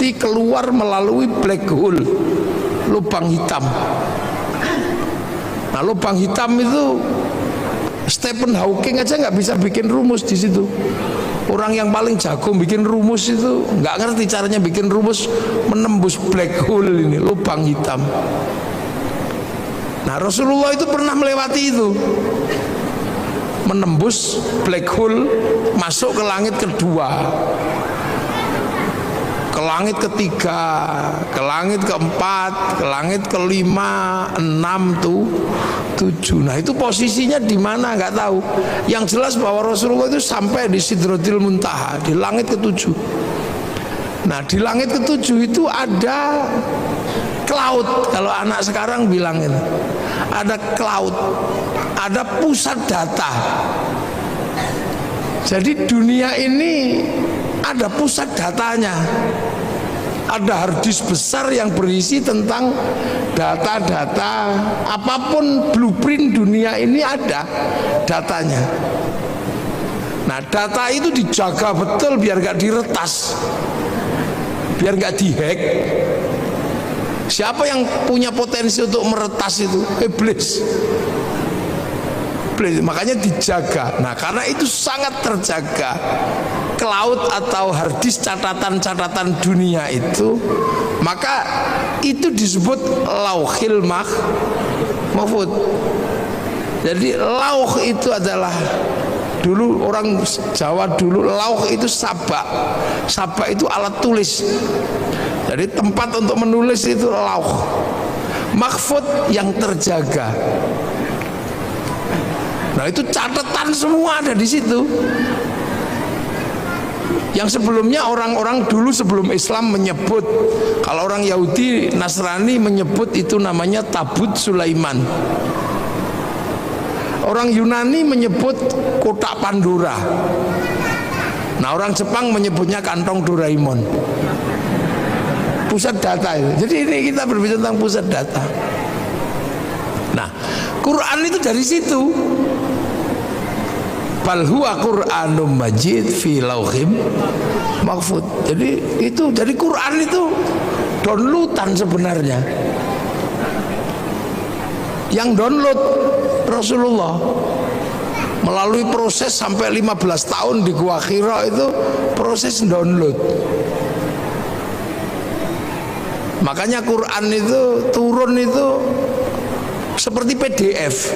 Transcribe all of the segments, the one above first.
mesti keluar melalui black hole, lubang hitam. Nah, lubang hitam itu Stephen Hawking aja nggak bisa bikin rumus di situ. Orang yang paling jago bikin rumus itu nggak ngerti caranya bikin rumus menembus black hole ini, lubang hitam. Nah, Rasulullah itu pernah melewati itu, menembus black hole, masuk ke langit kedua, ke langit ketiga, ke langit keempat, ke langit kelima, 6, 7. Nah, itu posisinya di mana nggak tahu. Yang jelas bahwa Rasulullah itu sampai di Sidratil Muntaha, di langit ke-7. Nah, di langit ke-7 itu ada cloud, kalau anak sekarang bilang ini. Ada cloud, ada pusat data. Jadi dunia ini ada pusat datanya. Ada harddisk besar yang berisi tentang data-data, apapun blueprint dunia ini ada datanya. Nah, data itu dijaga betul biar gak diretas, biar gak dihack. Siapa yang punya potensi untuk meretas itu? Iblis. Makanya dijaga. Nah, karena itu sangat terjaga, cloud atau harddisk catatan-catatan dunia itu, maka itu disebut lauhil mahfud. Jadi lauh itu adalah, dulu orang Jawa dulu lauh itu sabak. Sabak itu alat tulis. Jadi tempat untuk menulis itu lauh. Mahfud yang terjaga. Nah, itu catatan semua ada di situ. Yang sebelumnya orang-orang dulu sebelum Islam menyebut, kalau orang Yahudi Nasrani menyebut itu namanya Tabut Sulaiman. Orang Yunani menyebut kotak Pandora. Nah, orang Jepang menyebutnya kantong Doraemon. Pusat data itu. Jadi ini kita berbicara tentang pusat data. Nah, Quran itu dari situ. Bal huwa Qur'anum Majid fi lauhim mahfud. Jadi itu, dari Quran itu downloadan sebenarnya. Yang download Rasulullah melalui proses sampai 15 tahun di Gua Hira, itu proses download. Makanya Quran itu turun itu seperti PDF.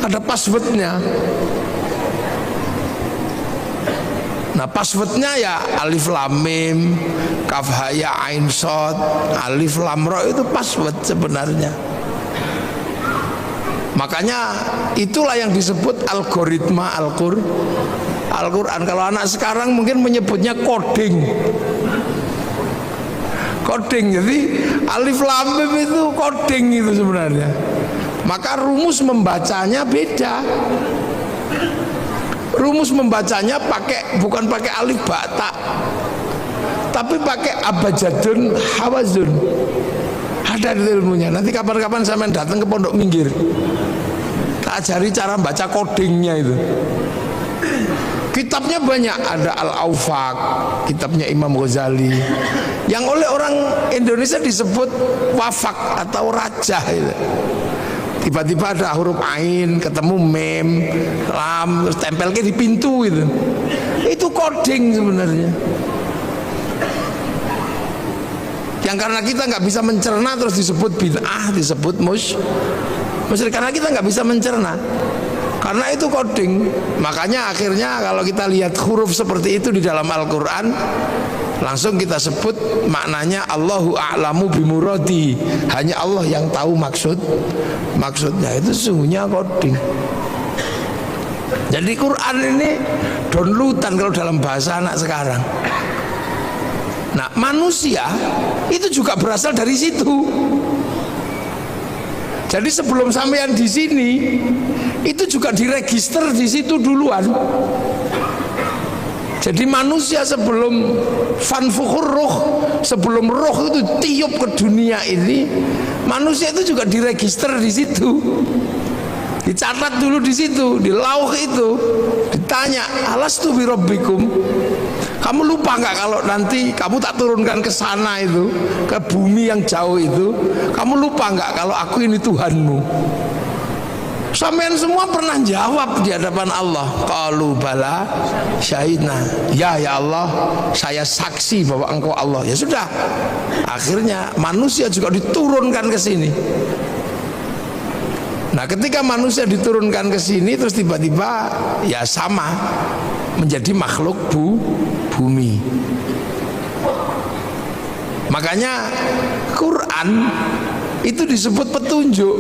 Ada passwordnya. Nah, passwordnya ya alif lam mim, kaf ha ya ain shad, alif lam ra, itu password sebenarnya. Makanya itulah yang disebut algoritma Al-Quran. Kalau anak sekarang mungkin menyebutnya coding. Coding, jadi alif lam mim itu coding itu sebenarnya. Maka rumus membacanya beda. Rumus membacanya bukan pakai alif ba ta, tapi pakai abjadun hawazun. Ada ilmunya. Nanti kapan-kapan saya datang ke Pondok Minggir, tak ajari cara baca codingnya itu. Kitabnya banyak, ada Al-Aufaq, kitabnya Imam Ghazali, yang oleh orang Indonesia disebut wafak atau rajah itu. Tiba-tiba ada huruf ain, ketemu mem, lam, terus tempelnya di pintu itu. Itu coding sebenarnya. Yang karena kita nggak bisa mencerna terus disebut bid'ah, disebut musyrik, karena kita nggak bisa mencerna. Karena itu coding. Makanya akhirnya kalau kita lihat huruf seperti itu di dalam Al-Quran, langsung kita sebut maknanya Allahu a'lamu bimuradi. Hanya Allah yang tahu maksudnya. Itu sesungguhnya coding. Jadi Quran ini downloadan kalau dalam bahasa anak sekarang. Nah, manusia itu juga berasal dari situ. Jadi sebelum sampean di sini, itu juga diregister di situ duluan. Jadi manusia sebelum fanfukhur ruh, sebelum roh itu tiup ke dunia ini, manusia itu juga diregister di situ. Dicatat dulu di situ, di lauh itu. Ditanya, alastu bi rabbikum? Kamu lupa nggak kalau nanti kamu tak turunkan ke sana itu, ke bumi yang jauh itu, kamu lupa nggak kalau aku ini Tuhanmu? Sampean semua pernah jawab di hadapan Allah, qalu bala syahidna. Ya Allah, saya saksi bahwa engkau Allah. Ya sudah. Akhirnya manusia juga diturunkan ke sini. Nah, ketika manusia diturunkan ke sini terus tiba-tiba ya sama menjadi makhluk bumi. Makanya Quran itu disebut petunjuk.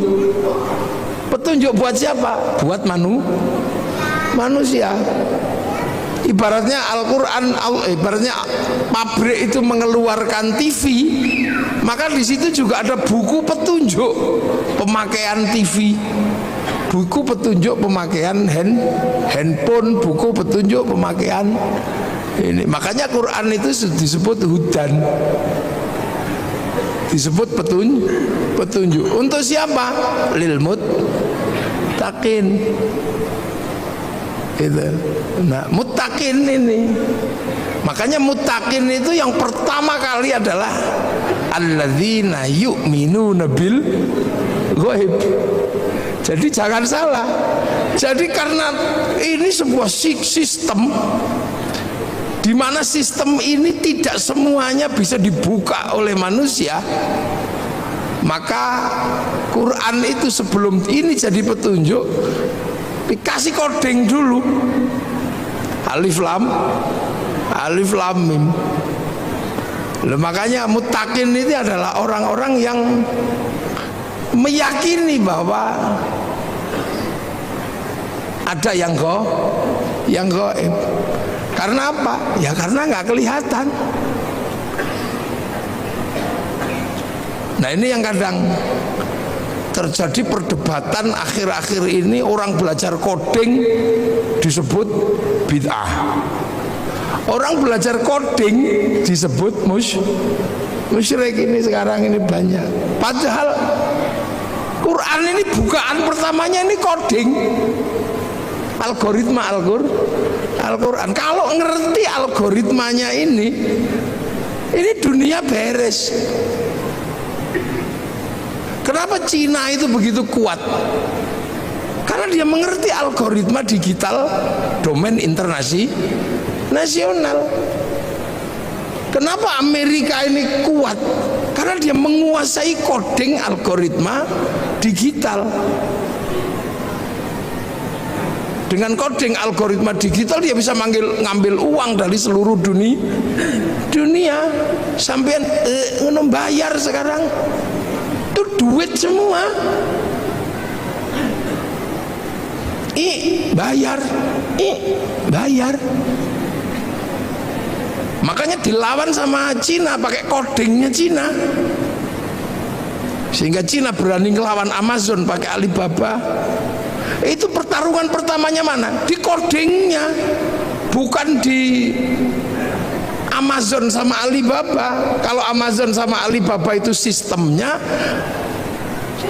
Petunjuk buat siapa? Buat manusia. Ibaratnya Al-Quran, ibaratnya pabrik itu mengeluarkan TV, maka di situ juga ada buku petunjuk pemakaian TV, buku petunjuk pemakaian handphone, buku petunjuk pemakaian ini. Makanya Quran itu disebut hudan, disebut petunjuk. Untuk siapa? Lil muttaqin. Gitu. Nah, muttaqin ini. Makanya muttaqin itu yang pertama kali adalah alladzina yu'minuna bil ghaib. Jadi jangan salah. Jadi karena ini sebuah sistem di mana sistem ini tidak semuanya bisa dibuka oleh manusia, maka Quran itu sebelum ini jadi petunjuk dikasih coding dulu, alif lam mim. Loh, makanya muttaqin itu adalah orang-orang yang meyakini bahwa ada yang gaib. Karena apa? Ya karena nggak kelihatan. Nah, ini yang kadang terjadi perdebatan akhir-akhir ini, orang belajar coding disebut bid'ah. Orang belajar coding disebut musyrik. Ini sekarang ini banyak. Padahal Quran ini bukaan pertamanya ini coding, algoritma Al-Quran. Kalau ngerti algoritmanya ini dunia beres. Kenapa Cina itu begitu kuat? Karena dia mengerti algoritma digital domain internasional. Kenapa Amerika ini kuat? Karena dia menguasai coding algoritma digital. Dengan coding algoritma digital dia bisa ngambil uang dari seluruh dunia. Sampean bayar sekarang itu duit semua. Bayar. Makanya dilawan sama Cina pakai codingnya Cina. Sehingga Cina berani ngelawan Amazon pakai Alibaba. Itu pertarungan pertamanya mana? Di codingnya, bukan di Amazon sama Alibaba. Kalau Amazon sama Alibaba itu sistemnya,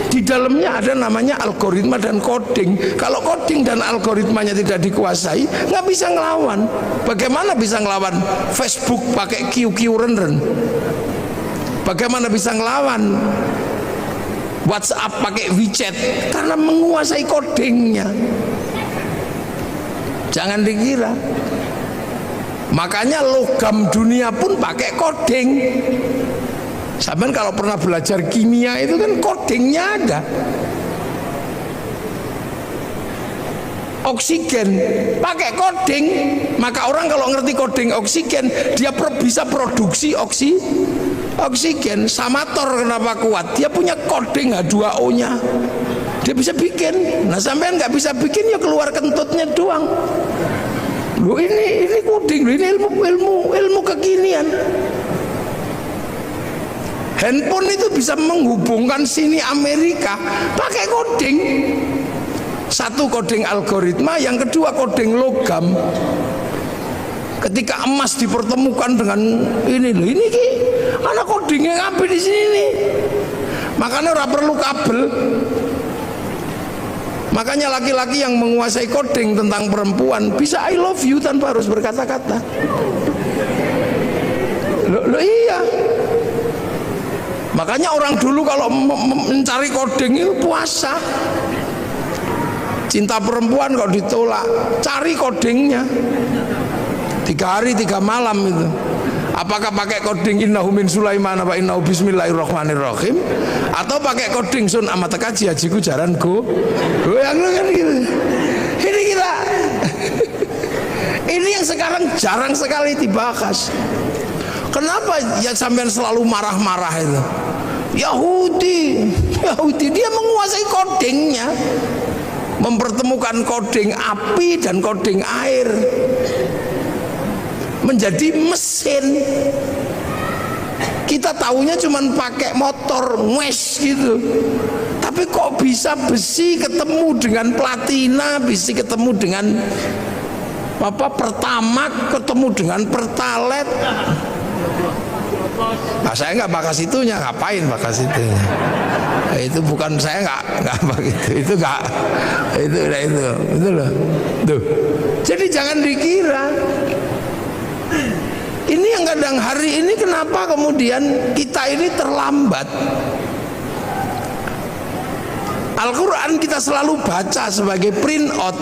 di dalamnya ada namanya algoritma dan coding. Kalau coding dan algoritmanya tidak dikuasai, nggak bisa ngelawan. Bagaimana bisa ngelawan Facebook pakai QQ renden? Bagaimana bisa ngelawan WhatsApp pakai WeChat? Karena menguasai codingnya. Jangan dikira. Makanya logam dunia pun pakai coding. Sampai kalau pernah belajar kimia itu kan codingnya ada. Oksigen pakai coding. Maka orang kalau ngerti coding oksigen, dia bisa produksi oksigen. Samator kenapa kuat? Dia punya coding H2O nya, dia bisa bikin. Nah, sampean nggak bisa bikin, ya keluar kentutnya doang. Loh, ini coding, ini ilmu kekinian. Handphone itu bisa menghubungkan sini Amerika pakai coding. Satu coding algoritma, yang kedua coding logam. Ketika emas dipertemukan dengan ini anak codingnya ngapain di sini nih? Makanya ora perlu kabel. Makanya laki-laki yang menguasai coding tentang perempuan bisa I love you tanpa harus berkata-kata. Loh iya. Makanya orang dulu kalau mencari koding itu puasa. Cinta perempuan kok ditolak, cari kodingnya. 3 hari 3 malam itu. Apakah pakai koding innahu min Sulaiman apa innahu bismillahirrahmanirrahim, atau pakai koding sun amat kaji hajiku jaran go yang kan gitu. Ini kita ini yang sekarang jarang sekali dibahas. Kenapa ya sampean selalu marah-marah itu? Yahudi dia menguasai kodingnya, mempertemukan koding api dan koding air menjadi mesin. Kita tahunya cuman pakai motor wes gitu, tapi kok bisa besi ketemu dengan platina, besi ketemu dengan pertamax, ketemu dengan pertalite. Nah, saya nggak bakas itunya, ngapain bakas itunya? Nah, itu bukan saya nggak begitu, itu nggak itu loh. Tuh. Jadi jangan dikira. Ini yang kadang hari ini kenapa kemudian kita ini terlambat. Al-Quran kita selalu baca sebagai print out.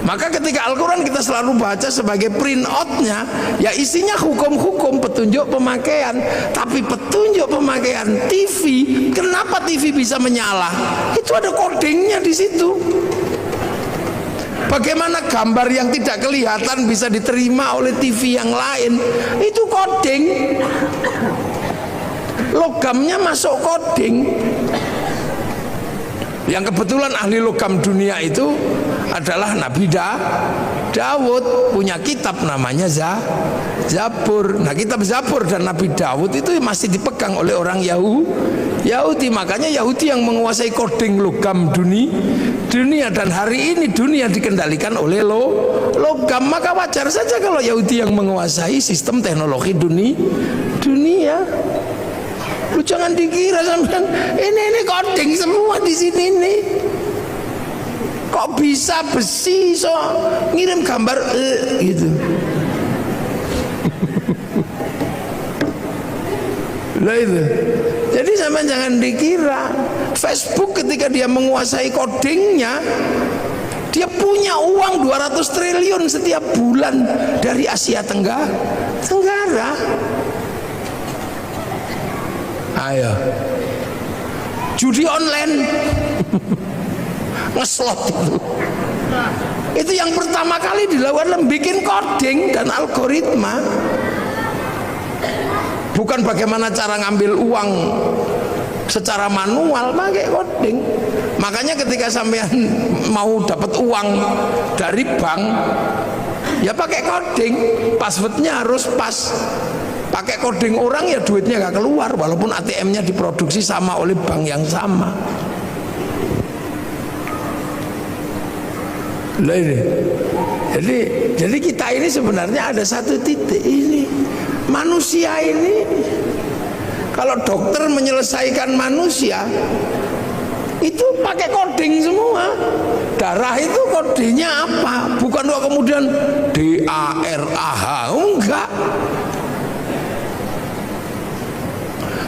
Maka ketika Al-Quran kita selalu baca sebagai print out-nya, ya isinya hukum-hukum, petunjuk pemakaian. Tapi petunjuk pemakaian TV, kenapa TV bisa menyala? Itu ada codingnya di situ. Bagaimana gambar yang tidak kelihatan bisa diterima oleh TV yang lain? Itu coding. Logamnya masuk coding. Yang kebetulan ahli logam dunia itu adalah Nabi Daud, punya kitab namanya Zabur. Nah, kitab Zabur dan Nabi Daud itu masih dipegang oleh orang Yahudi. Makanya Yahudi yang menguasai coding logam dunia, dan hari ini dunia dikendalikan oleh logam. Maka wajar saja kalau Yahudi yang menguasai sistem teknologi dunia. Lu jangan dikira sampean ini coding semua di sini nih. Kok bisa besi so ngirim gambar gitu. Lah itu. Jadi sampean jangan dikira Facebook ketika dia menguasai codingnya, dia punya uang 200 triliun setiap bulan dari Asia Tenggara. Ayo, judi online, ngeslot itu yang pertama kali dilakukan bikin coding dan algoritma. Bukan bagaimana cara ngambil uang secara manual, pakai coding. Makanya ketika sampean mau dapat uang dari bank, ya pakai coding, passwordnya harus pas. Pakai coding orang ya duitnya gak keluar, walaupun ATM-nya diproduksi sama oleh bank yang sama. Lah ini. Jadi kita ini sebenarnya ada satu titik ini. Manusia ini, kalau dokter menyelesaikan manusia itu pakai coding semua. Darah itu kodenya apa? Bukan kok kemudian DARAH, enggak.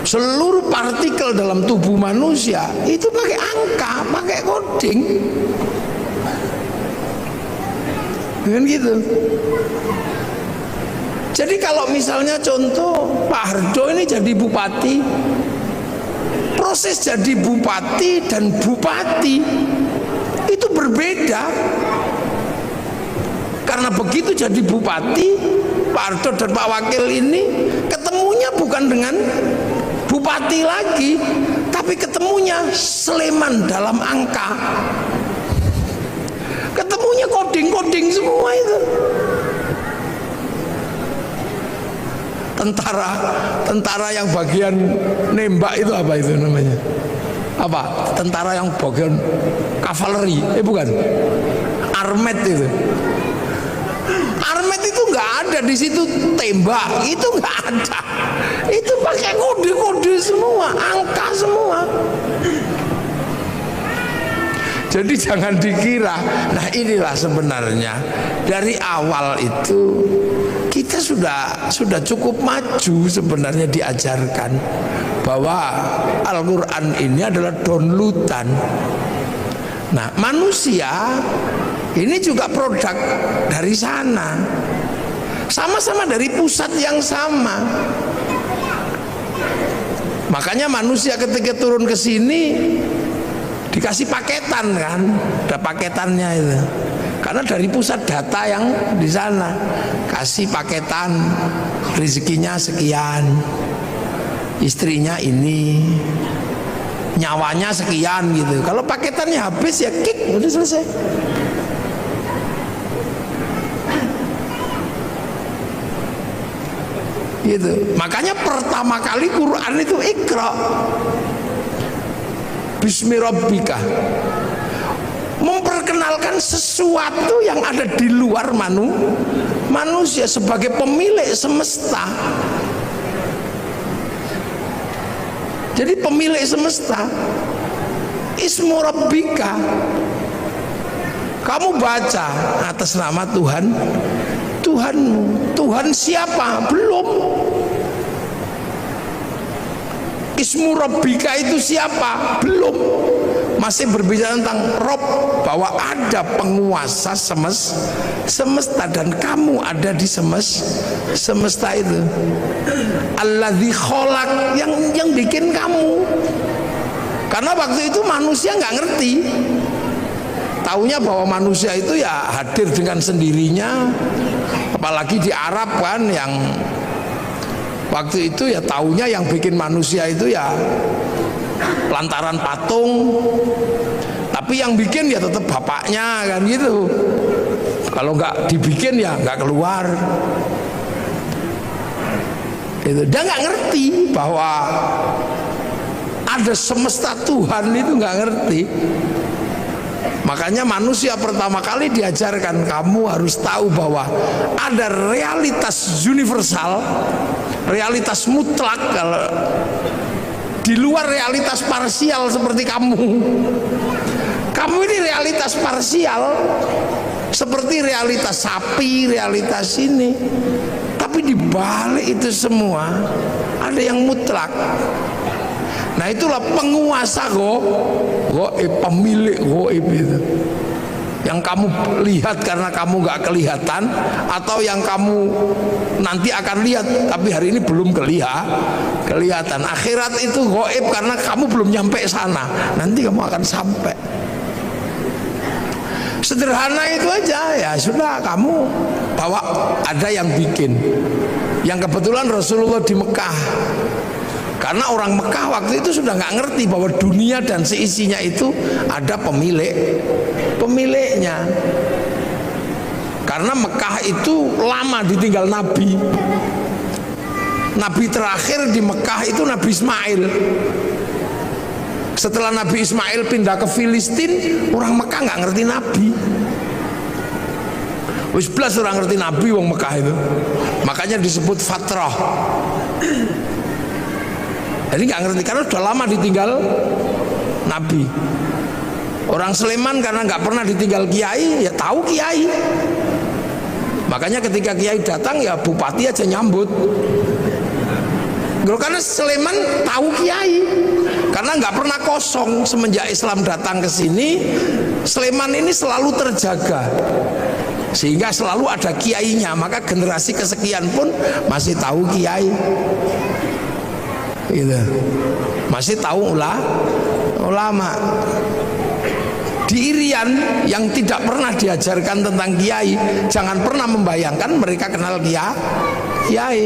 Seluruh partikel dalam tubuh manusia itu pakai angka, pakai coding. Kan gitu. Jadi kalau misalnya contoh Pak Hardo ini jadi bupati, proses jadi bupati dan bupati itu berbeda. Karena begitu jadi bupati, Pak Hardo dan Pak Wakil ini ketemunya bukan dengan bupati lagi, tapi ketemunya Sleman dalam angka. Ketemunya coding semua itu. Tentara yang bagian nembak itu apa itu namanya? Apa? Tentara yang bagian kavaleri? Bukan. Armet itu. Armet itu nggak ada di situ, tembak itu nggak ada. Itu pakai kode-kode semua, angka semua. Jadi jangan dikira. Nah inilah sebenarnya dari awal itu kita sudah cukup maju sebenarnya diajarkan bahwa Al-Quran ini adalah downloadan. Nah, manusia ini juga produk dari sana, sama-sama dari pusat yang sama. Makanya manusia ketika turun ke sini dikasih paketan kan, ada paketannya itu. Karena dari pusat data yang di sana kasih paketan, rezekinya sekian, istrinya ini, nyawanya sekian gitu. Kalau paketannya habis ya kick, udah selesai. Gitu. Makanya pertama kali Quran itu Iqra Bismi Rabbika, memperkenalkan sesuatu yang ada di luar manusia sebagai pemilik semesta. Jadi pemilik semesta, Ismu Rabbika, kamu baca atas nama Tuhanmu. Tuhan siapa? Belum. Ismu Rabbika itu siapa? Belum. Masih berbicara tentang Rob, bahwa ada penguasa semesta dan kamu ada di semesta itu. Alladzi khalaq, yang bikin kamu. Karena waktu itu manusia nggak ngerti. Taunya bahwa manusia itu ya hadir dengan sendirinya, apalagi di Arab kan, yang waktu itu ya taunya yang bikin manusia itu ya lantaran patung, tapi yang bikin ya tetap bapaknya kan gitu. Kalau nggak dibikin ya nggak keluar. Gitu. Dia nggak ngerti bahwa ada semesta Tuhan, itu nggak ngerti. Makanya manusia pertama kali diajarkan, kamu harus tahu bahwa ada realitas universal, realitas mutlak, kalau di luar realitas parsial seperti kamu. Kamu ini realitas parsial, seperti realitas sapi, realitas ini. Tapi di balik itu semua ada yang mutlak. Nah, itulah penguasa goib, pemilik goib itu. Yang kamu lihat karena kamu gak kelihatan, atau yang kamu nanti akan lihat tapi hari ini belum kelihatan. Akhirat itu goib karena kamu belum nyampe sana, nanti kamu akan sampai. Sederhana itu aja, ya sudah, kamu bawa, ada yang bikin. Yang kebetulan Rasulullah di Mekah. Karena orang Mekah waktu itu sudah nggak ngerti bahwa dunia dan seisinya itu ada pemiliknya. Karena Mekah itu lama ditinggal Nabi. Nabi terakhir di Mekah itu Nabi Ismail. Setelah Nabi Ismail pindah ke Filistin, orang Mekah nggak ngerti Nabi. Wis belas orang ngerti Nabi wong Mekah itu. Makanya disebut fatrah. Jadi nggak ngerti karena sudah lama ditinggal Nabi. Orang Sleman karena nggak pernah ditinggal kiai, ya tahu kiai. Makanya ketika kiai datang ya bupati aja nyambut. Karena Sleman tahu kiai, karena nggak pernah kosong semenjak Islam datang ke sini. Sleman ini selalu terjaga, sehingga selalu ada kiainya. Maka generasi kesekian pun masih tahu kiai. Gitu. Masih tahu ulama. Di Irian yang tidak pernah diajarkan tentang kiai, jangan pernah membayangkan mereka kenal kiai.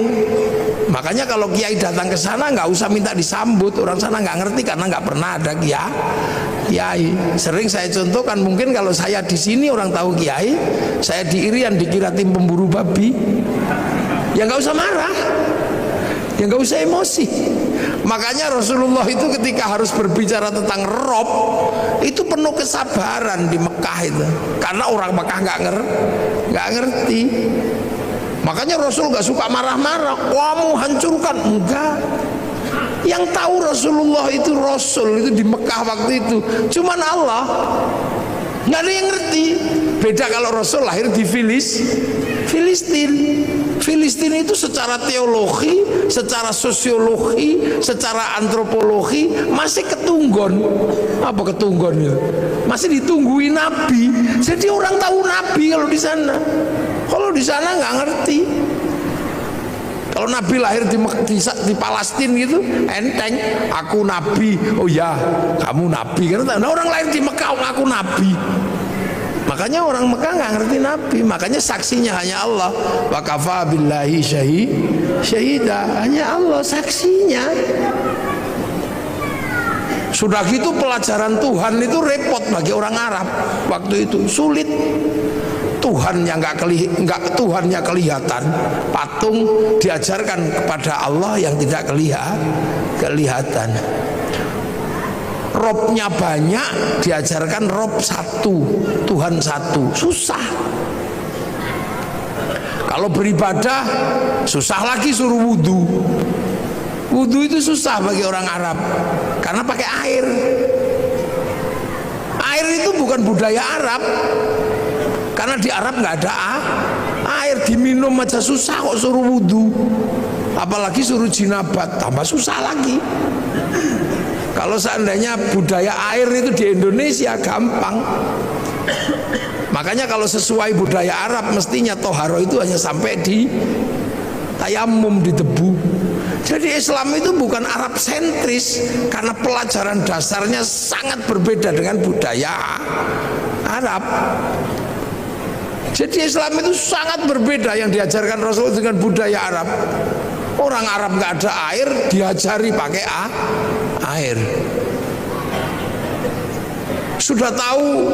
Makanya kalau kiai datang ke sana nggak usah minta disambut, orang sana nggak ngerti karena nggak pernah ada kiai. Sering saya contohkan, mungkin kalau saya di sini orang tahu kiai, saya di Irian dikira tim pemburu babi, ya nggak usah marah, ya nggak usah emosi. Makanya Rasulullah itu ketika harus berbicara tentang Rob itu penuh kesabaran di Mekah itu, karena orang Mekah nggak ngerti. Makanya Rasul nggak suka marah-marah, kamu hancurkan, enggak. Yang tahu Rasulullah itu Rasul itu di Mekah waktu itu cuman Allah, nggak ada yang ngerti. Beda kalau Rasul lahir di Filistin itu secara teologi, secara sosiologi, secara antropologi masih ketunggon. Apa ketunggon itu? Masih ditungguin Nabi. Jadi orang tahu Nabi kalau di sana. Kalau di sana nggak ngerti. Kalau Nabi lahir di Palestina gitu, enteng. Aku Nabi. Oh ya, kamu Nabi. Karena orang lahir di Mekah, aku Nabi. Makanya orang Mekah nggak ngerti Nabi. Makanya saksinya hanya Allah. Wa kafa billahi syahida. Hanya Allah saksinya. Sudah gitu pelajaran Tuhan itu repot bagi orang Arab waktu itu, sulit. Tuhannya Tuhannya kelihatan, patung diajarkan kepada Allah yang tidak kelihatan. Robnya banyak, diajarkan Rob satu, Tuhan satu, susah. Kalau beribadah susah lagi, suruh wudhu. Wudhu itu susah bagi orang Arab karena pakai air. Air itu bukan budaya Arab. Karena di Arab nggak ada air, diminum aja susah kok suruh wudhu. Apalagi suruh jinabat, tambah susah lagi. Kalau seandainya budaya air itu di Indonesia gampang. Makanya kalau sesuai budaya Arab mestinya toharo itu hanya sampai di tayamum, di debu. Jadi Islam itu bukan Arab sentris karena pelajaran dasarnya sangat berbeda dengan budaya Arab. Jadi Islam itu sangat berbeda yang diajarkan Rasul dengan budaya Arab. Orang Arab nggak ada air, diajari pakai air. Sudah tahu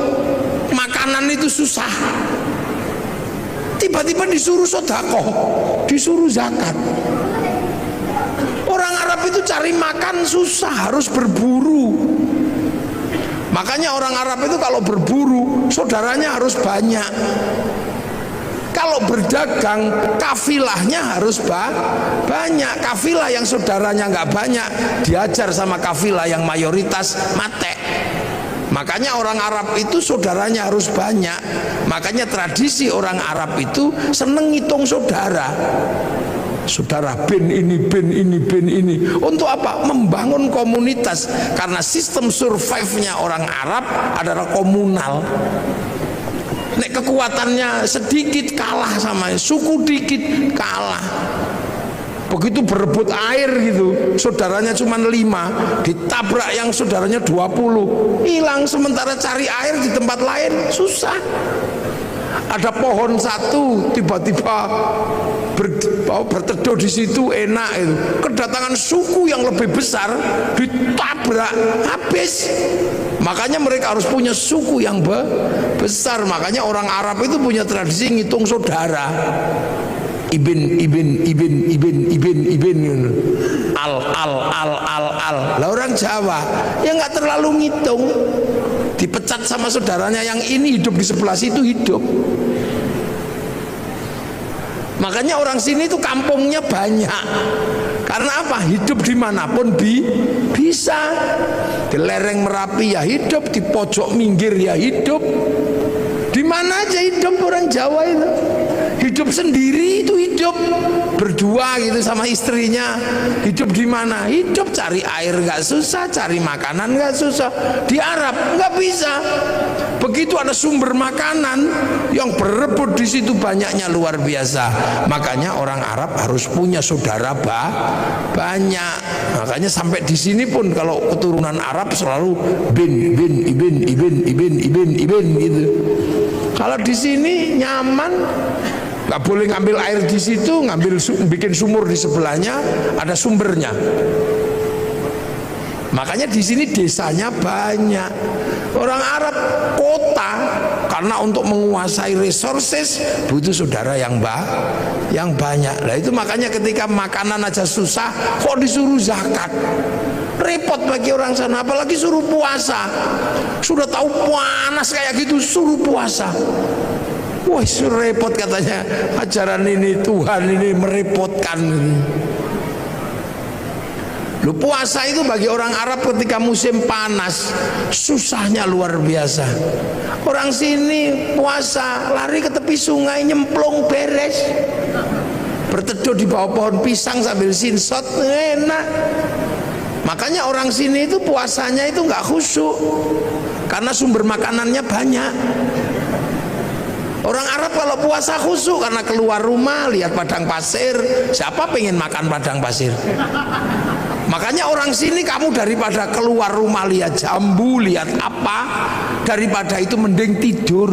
makanan itu susah, tiba-tiba disuruh sedekah, disuruh zakat. Orang Arab itu cari makan susah, harus berburu. Makanya orang Arab itu kalau berburu, saudaranya harus banyak. Kalau berdagang, kafilahnya harus banyak. Kafilah yang saudaranya nggak banyak, diajar sama kafilah yang mayoritas mate. Makanya orang Arab itu saudaranya harus banyak. Makanya tradisi orang Arab itu seneng ngitung saudara. Saudara bin ini. Untuk apa? Membangun komunitas. Karena sistem survive-nya orang Arab adalah komunal. Nek kekuatannya sedikit kalah sama suku, dikit kalah. Begitu berebut air gitu, saudaranya cuma 5, ditabrak yang saudaranya 20, hilang. Sementara cari air di tempat lain susah. Ada pohon satu tiba-tiba berteduh di situ enak itu. Kedatangan suku yang lebih besar ditabrak habis. Makanya mereka harus punya suku yang besar. Makanya orang Arab itu punya tradisi ngitung saudara. Ibn al. Lah orang Jawa ya nggak terlalu ngitung. Dipecat sama saudaranya yang ini hidup di sebelah situ hidup. Makanya orang sini itu kampungnya banyak. Karena apa? Hidup dimanapun bisa. Di lereng Merapi ya hidup, di pojok minggir ya hidup. Di mana aja hidup orang Jawa itu. Hidup sendiri itu hidup, berdua gitu sama istrinya. Hidup di mana? Hidup cari air nggak susah, cari makanan nggak susah. Di Arab nggak bisa. Begitu ada sumber makanan yang berebut di situ banyaknya luar biasa. Makanya orang Arab harus punya saudara banyak. Makanya sampai di sini pun kalau keturunan Arab selalu ibn gitu. Kalau di sini nyaman. Gak boleh ngambil air di situ, bikin sumur di sebelahnya, ada sumbernya. Makanya di sini desanya banyak. Orang Arab kota karena untuk menguasai resources butuh saudara yang banyak. Nah itu makanya ketika makanan aja susah, kok disuruh zakat? Repot bagi orang sana, apalagi suruh puasa. Sudah tahu panas kayak gitu, suruh puasa. Wah repot katanya, ajaran ini Tuhan ini merepotkan. Lu puasa itu bagi orang Arab ketika musim panas susahnya luar biasa. Orang sini puasa lari ke tepi sungai nyemplung beres, berteduh di bawah pohon pisang sambil sinsot enak. Makanya orang sini itu puasanya itu nggak khusyuk karena sumber makanannya banyak. Orang Arab kalau puasa khusyuk karena keluar rumah lihat padang pasir. Siapa pengen makan padang pasir? Makanya orang sini kamu daripada keluar rumah lihat jambu, lihat apa, daripada itu mending tidur.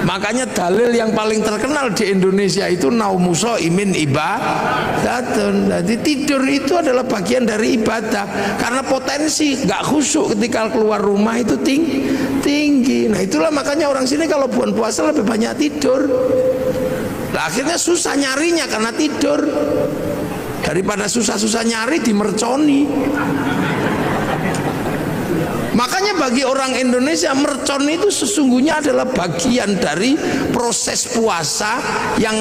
Makanya dalil yang paling terkenal di Indonesia itu naumuso imin ibadatun. Jadi tidur itu adalah bagian dari ibadah. Karena potensi nggak khusyuk ketika keluar rumah itu tinggi. Nah itulah makanya orang sini kalau bulan puasa lebih banyak tidur. Nah, akhirnya susah nyarinya karena tidur. Daripada susah-susah nyari dimerconi. Makanya bagi orang Indonesia mercon itu sesungguhnya adalah bagian dari proses puasa yang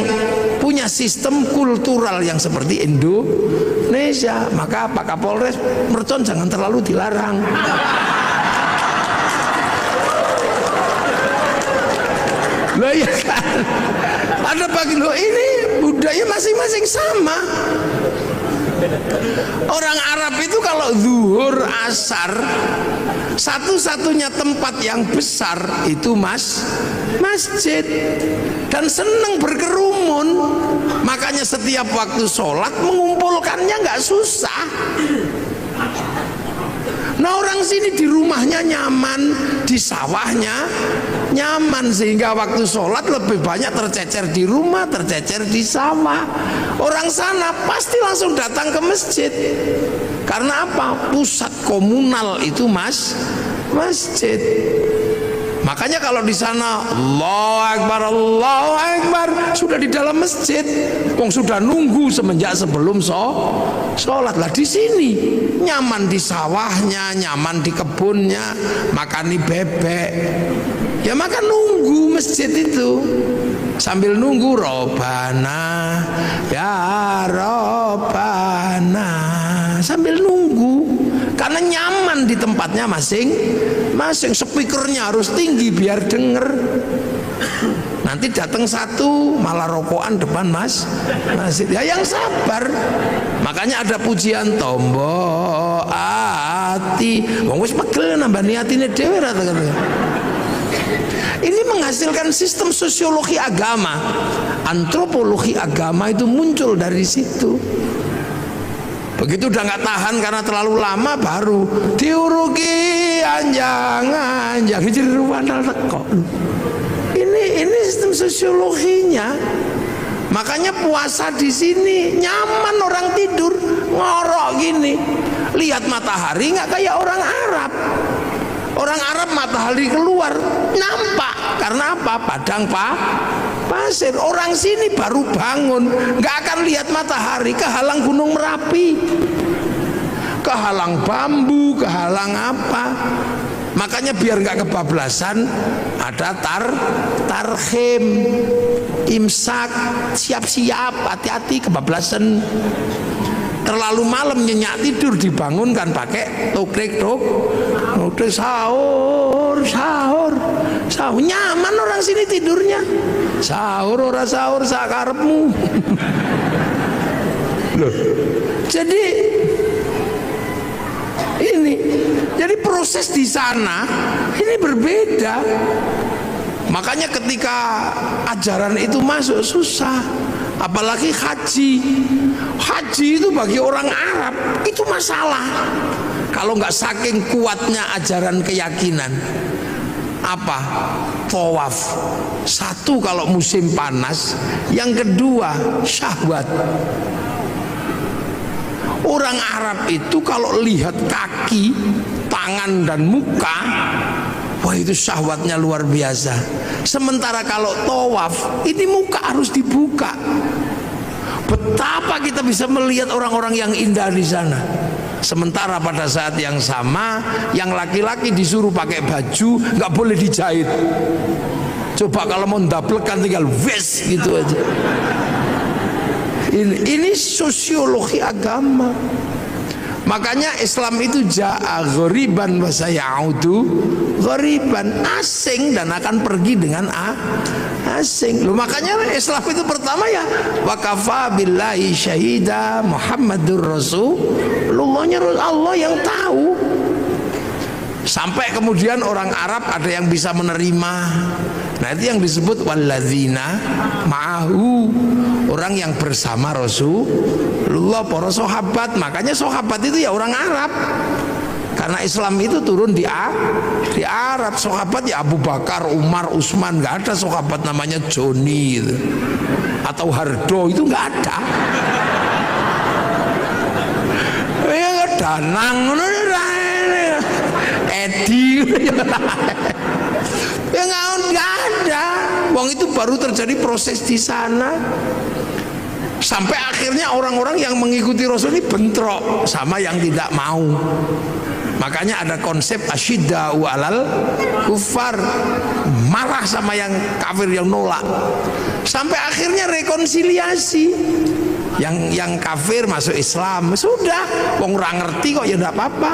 punya sistem kultural yang seperti Indonesia. Maka Pak Kapolres, mercon jangan terlalu dilarang. Loh ya kan, ada bagi lo ini budaya masing-masing sama. Orang Arab itu kalau zuhur asar satu-satunya tempat yang besar itu masjid, dan senang berkerumun. Makanya setiap waktu sholat mengumpulkannya nggak susah. Nah orang sini di rumahnya nyaman, di sawahnya nyaman, sehingga waktu sholat lebih banyak tercecer di rumah, tercecer di sawah. Orang sana pasti langsung datang ke masjid. Karena apa? Pusat komunal itu masjid. Makanya kalau di sana Allahu Akbar sudah di dalam masjid, kong sudah nunggu semenjak sebelum sholat. Lah di sini nyaman di sawahnya, nyaman di kebunnya, makani bebek. Ya makan nunggu masjid itu. Sambil nunggu Robana ya Robana, sambil nunggu. Karena nyaman di tempatnya masing-masing. Speakernya harus tinggi biar denger. Nanti datang satu malah rokokan depan masjid. Ya yang sabar. Makanya ada pujian tombo ati. Wong wis pegel nambah niatine dhewe ra. Ini menghasilkan sistem sosiologi agama. Antropologi agama itu muncul dari situ. Begitu udah nggak tahan karena terlalu lama, baru diuruki anjang jeruan teko. Ini sistem sosiologinya. Makanya puasa di sini nyaman, orang tidur ngorok gini, lihat matahari nggak kayak orang Arab. Orang Arab matahari keluar nampak karena apa? Padang pasir. Orang sini baru bangun nggak akan lihat matahari, kehalang Gunung Merapi, kehalang bambu, kehalang apa. Makanya biar nggak kebablasan ada tarhim, imsak, siap-siap, hati-hati kebablasan. Terlalu malam nyenyak tidur dibangunkan pakai tokrek sahur. Nyaman orang sini tidurnya. Sahur ora sahur sakarepmu. Loh. Jadi proses di sana ini berbeda. Makanya ketika ajaran itu masuk susah. Apalagi haji itu bagi orang Arab itu masalah. Kalau nggak saking kuatnya ajaran keyakinan, apa? Tawaf. Satu kalau musim panas, yang kedua syahwat. Orang Arab itu kalau lihat kaki, tangan dan muka, wah itu syahwatnya luar biasa. Sementara kalau tawaf, ini muka harus dibuka. Betapa kita bisa melihat orang-orang yang indah di sana. Sementara pada saat yang sama, yang laki-laki disuruh pakai baju, nggak boleh dijahit. Coba kalau mau ndablekan tinggal wes gitu aja. Ini sosiologi agama. Makanya Islam itu ja'a ghoriban wa sayaudu ghoriban, asing dan akan pergi dengan asing. Loh, makanya Islam itu pertama ya wa kafa billahi syahida Muhammadur Rasulullahnya Allah yang tahu. Sampai kemudian orang Arab ada yang bisa menerima. Nah, itu yang disebut walladzina ma'ahu, orang yang bersama Rasulullah, para sahabat. Makanya sahabat itu ya orang Arab. Karena Islam itu turun di Arab. Sahabat ya Abu Bakar, Umar, Utsman, nggak ada sahabat namanya Joni gitu. Atau Hardo, itu nggak ada. Ya Danang, Edi, ya nggak ada. Wong itu baru terjadi proses di sana. Sampai akhirnya orang-orang yang mengikuti Rasul ini bentrok sama yang tidak mau. Makanya ada konsep asyidda'u alal kufar, marah sama yang kafir yang nolak. Sampai akhirnya rekonsiliasi. Yang kafir masuk Islam, sudah. Wong ora ngerti kok ya enggak apa-apa.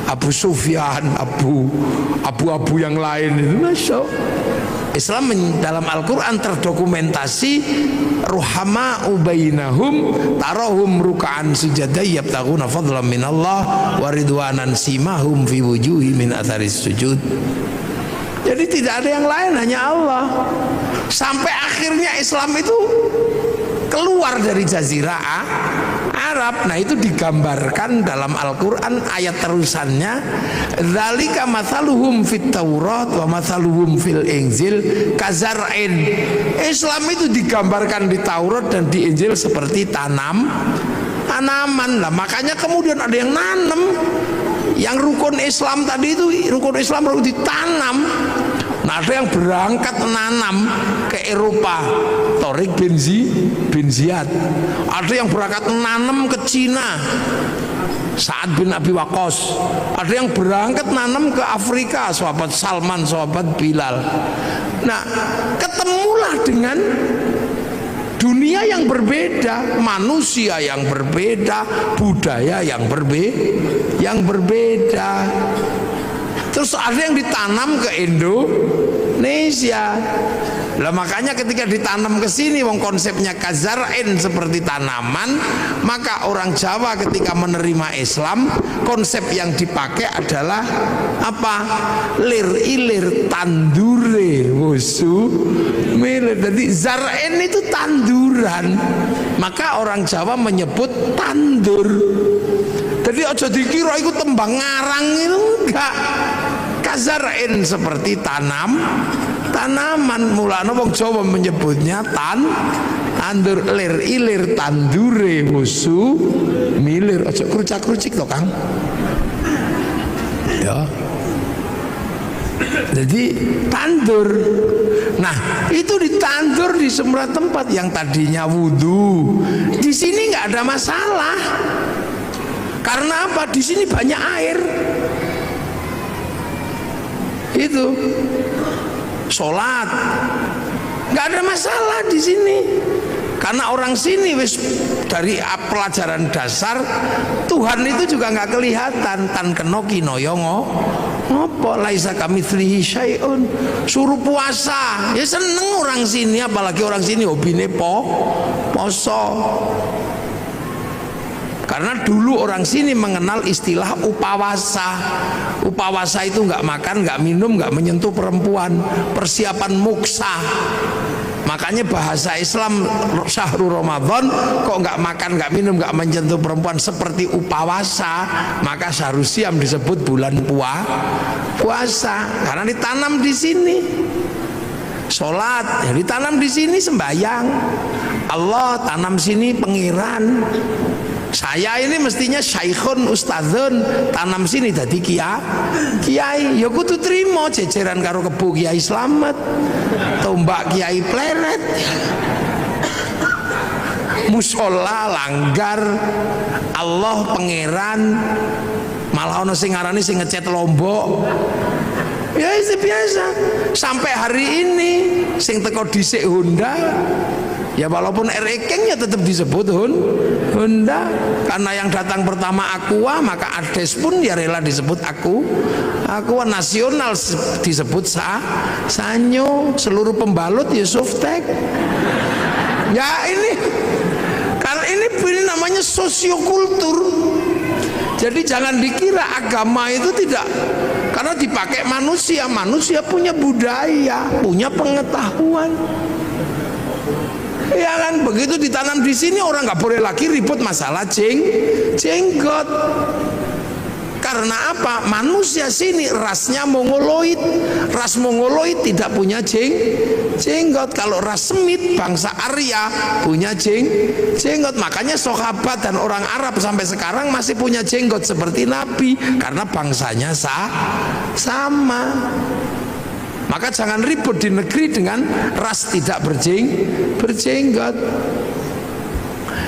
Abu Sufyan, abu yang lain itu masuk Islam. Dalam Al-Quran terdokumentasi ruhama ubainahum tarahum ruka'an sujada yabtaguna fadlan minallah wa ridwanan simahum fi wujuhi min atharis sujud. Jadi tidak ada yang lain, hanya Allah. Sampai akhirnya Islam itu keluar dari jazirah Arab. Nah, itu digambarkan dalam Al-Quran ayat terusannya, dzalika mathaluhum fit Taurat wa mathaluhum fil Injil kazar'in. Islam itu digambarkan di Taurat dan di Injil seperti tanaman. Lah makanya kemudian ada yang nanam. Yang rukun Islam tadi itu rukun Islam harus ditanam. Nah, ada yang berangkat menanam ke Eropa, Tariq bin Ziyad. Ada yang berangkat menanam ke Cina, Sa'ad bin Abi Waqqas. Ada yang berangkat menanam ke Afrika, sahabat Salman, sahabat Bilal. Nah, ketemulah dengan dunia yang berbeda, manusia yang berbeda, budaya yang berbeda. Terus ada yang ditanam ke Indonesia. Lah makanya ketika ditanam ke sini, wong konsepnya kazar'in seperti tanaman, maka orang Jawa ketika menerima Islam, konsep yang dipakai adalah apa? Lir ilir tandure wusu milir. Jadi zar'in itu tanduran. Maka orang Jawa menyebut tandur. Jadi aja dikira itu tembang ngarang, itu enggak. Kazar'in seperti tanaman. Mulane wong Jawa menyebutnya tandur. Lir ilir tandure musu milir. Aja krucak-krucik to, Kang. Ya. Jadi tandur. Nah, itu ditandur di semua tempat. Yang tadinya wudhu, di sini nggak ada masalah. Karena apa? Di sini banyak air. Itu sholat nggak ada masalah di sini. Karena orang sini wis dari pelajaran dasar Tuhan itu juga nggak kelihatan. Tan kenoki noyongo ngopo laisa kamitslihi syai'un. Suruh puasa ya seneng orang sini, apalagi orang sini hobine poso. Karena dulu orang sini mengenal istilah upawasa. Upawasa itu nggak makan, nggak minum, nggak menyentuh perempuan, persiapan muksa. Makanya bahasa Islam syahrul Ramadan kok nggak makan, nggak minum, nggak menyentuh perempuan seperti upawasa, maka syahrul Siam disebut bulan puasa karena ditanam di sini. Sholat ya ditanam di sini, sembahyang Allah tanam sini pengiran. Saya ini mestinya syaikhun ustadzun, tanam sini jadi kiai. Ya kudu trimo jejeran karo Kebu Kiai Slamet, tombak Kiai Pleret, musola langgar, Allah pangeran, malah ono sing ngarani sing ngecat Lombok. Ya itu biasa. Sampai hari ini sing teko dhisik Honda Ya walaupun Ekeng ya tetap disebut Honda, karena yang datang pertama Aqua, maka Ades pun ya rela disebut Aqua. Nasional disebut Sanyo, seluruh pembalut ya Softtek. Ya ini karena ini namanya sosiokultur. Jadi jangan dikira agama itu tidak, karena dipakai manusia punya budaya, punya pengetahuan. Ya kan, begitu ditanam di sini orang nggak boleh lagi ribut masalah jenggot. Karena apa? Manusia sini rasnya Mongoloid. Ras Mongoloid tidak punya jenggot. Kalau ras Semit, bangsa Arya punya jenggot. Makanya sahabat dan orang Arab sampai sekarang masih punya jenggot seperti Nabi, karena bangsanya sama. Maka jangan ribut di negeri dengan ras tidak berjenggot.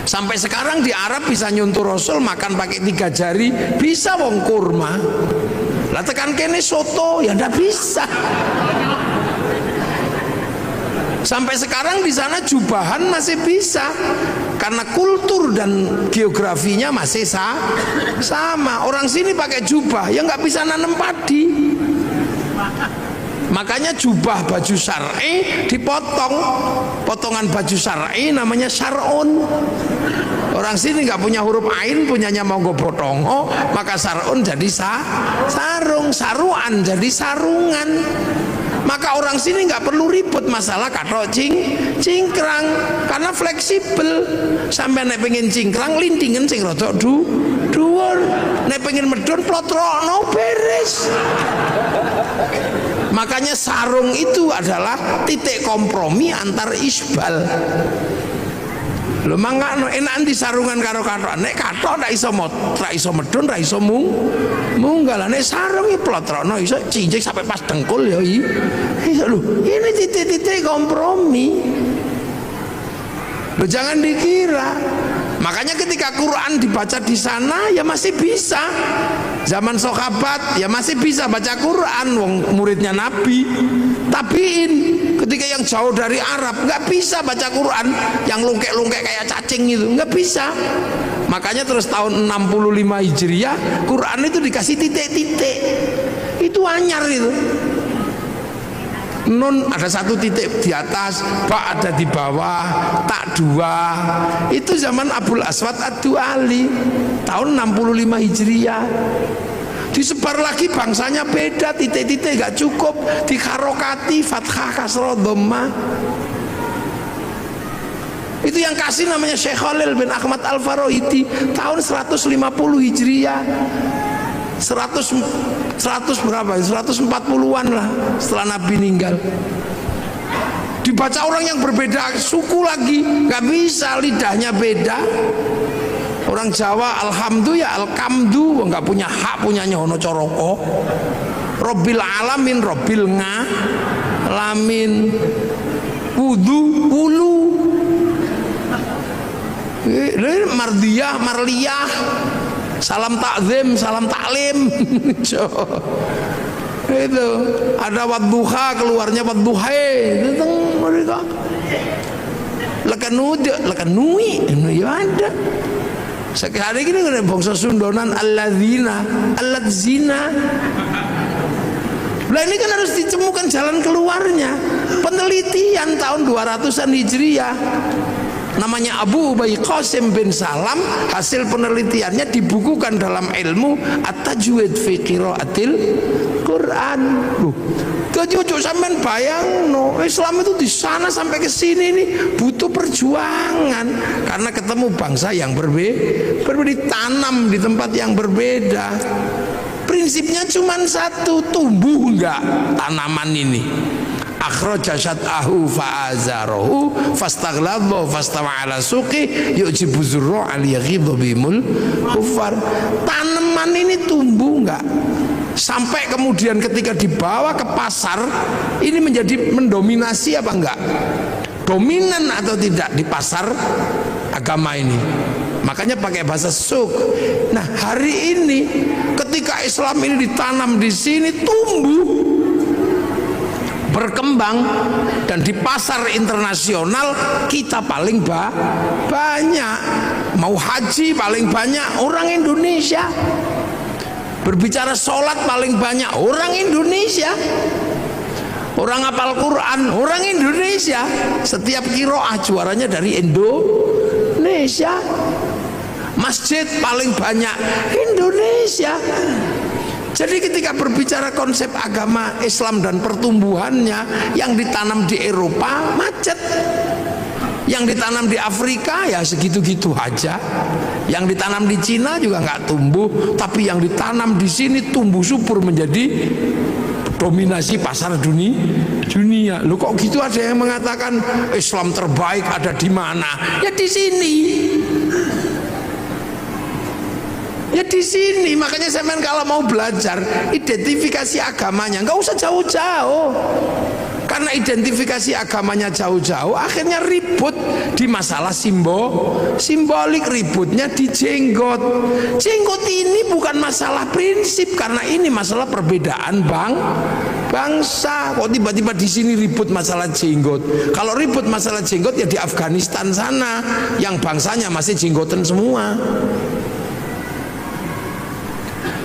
Sampai sekarang di Arab bisa nyuntur Rasul makan pakai 3 jari, bisa wong kurma. Lah tekan kene soto ya ndak bisa. Sampai sekarang di sana jubahan masih bisa, karena kultur dan geografinya masih sama. Orang sini pakai jubah ya nggak bisa nanam padi. Makanya jubah baju syar'i dipotong, potongan baju syar'i namanya syar'un. Orang sini nggak punya huruf ain, punyanya monggo botongo, maka syar'un jadi sarung, saruan jadi sarungan. Maka orang sini nggak perlu ribut masalah katok cingkrang, karena fleksibel. Sampai nek pengen cingkrang lintingan sing rada dhuwur, nek pengen medun plotrokno beres. Makanya sarung itu adalah titik kompromi antar isbal. Lho mangkano enak di sarungan karo kathok. Nek kathok ra iso medun, ra iso munggal. Nek sarung iki plotrokno iso cincik sampai pas dengkul ya iso. Lho, ini titik-titik kompromi. Lho jangan dikira. Makanya ketika Quran dibaca di sana ya masih bisa. Zaman sahabat ya masih bisa baca Quran, wong muridnya Nabi. Tabiin ketika yang jauh dari Arab nggak bisa baca Quran, yang lungkek-lungkek kayak cacing itu nggak bisa. Makanya terus tahun 65 Hijriah Quran itu dikasih titik-titik. Itu anyar itu. Nun ada 1 titik di atas, ba ada di bawah, tak 2. Itu zaman Abul Aswad Ad-Duali tahun 65 Hijriah. Disebar lagi bangsanya beda, titik-titik gak cukup, dikarokati fathah kasroh dhammah. Itu yang kasih namanya Syekh Khalil bin Ahmad Al-Farahidi tahun 150 Hijriah. 100 berapa? 140-an lah setelah Nabi meninggal. Dibaca orang yang berbeda suku lagi, nggak bisa, lidahnya beda. Orang Jawa alhamdulillah ya alkamdu, nggak punya hak, punyanya Hono Coroko. Robbil alamin, Robbil ngalamin, wudu, wulu, mardiyah, marliyah, salam takzim, salam taklim. Itu ada wadduha, keluarnya wadduhai, itu mereka lekanui ya ada. Sekali ini kan bangsa Sundonan alladzina. Nah ini kan harus ditemukan jalan keluarnya. Penelitian tahun 200-an Hijriah namanya Abu Ubay Qasim bin Salam, hasil penelitiannya dibukukan dalam ilmu At-Tajwid fi Qiraatil Quran. Cucu sampean bayang no, Islam itu di sana sampai ke sini nih butuh perjuangan, karena ketemu bangsa yang berbeda, ditanam di tempat yang berbeda. Prinsipnya cuma satu, tumbuh enggak tanaman ini. Akhraja syat'ahu fa'azarahu fastaghladha fastawa ala suqi yu'jibu zurra' al-yaghidhu bimul kufar. Tanaman ini tumbuh enggak? Sampai kemudian ketika dibawa ke pasar ini menjadi mendominasi apa enggak? Dominan atau tidak di pasar agama ini? Makanya pakai bahasa suk. Nah, hari ini ketika Islam ini ditanam di sini tumbuh, berkembang, dan di pasar internasional kita paling banyak. Mau haji paling banyak orang Indonesia, berbicara sholat paling banyak orang Indonesia, orang hafal Quran orang Indonesia, setiap qiraah juaranya dari Indonesia, masjid paling banyak Indonesia. Jadi ketika berbicara konsep agama Islam dan pertumbuhannya, yang ditanam di Eropa macet, yang ditanam di Afrika ya segitu-gitu aja, yang ditanam di Cina juga nggak tumbuh, tapi yang ditanam di sini tumbuh subur menjadi dominasi pasar dunia. Loh kok gitu, ada yang mengatakan Islam terbaik ada di mana? Ya di sini. Ya di sini. Makanya saya kalau mau belajar identifikasi agamanya nggak usah jauh-jauh. Karena identifikasi agamanya jauh-jauh, akhirnya ribut di masalah simbolik, ributnya di jenggot. Jenggot ini bukan masalah prinsip, karena ini masalah perbedaan bangsa. Kok tiba-tiba di sini ribut masalah jenggot? Kalau ribut masalah jenggot ya di Afghanistan sana, yang bangsanya masih jenggotan semua.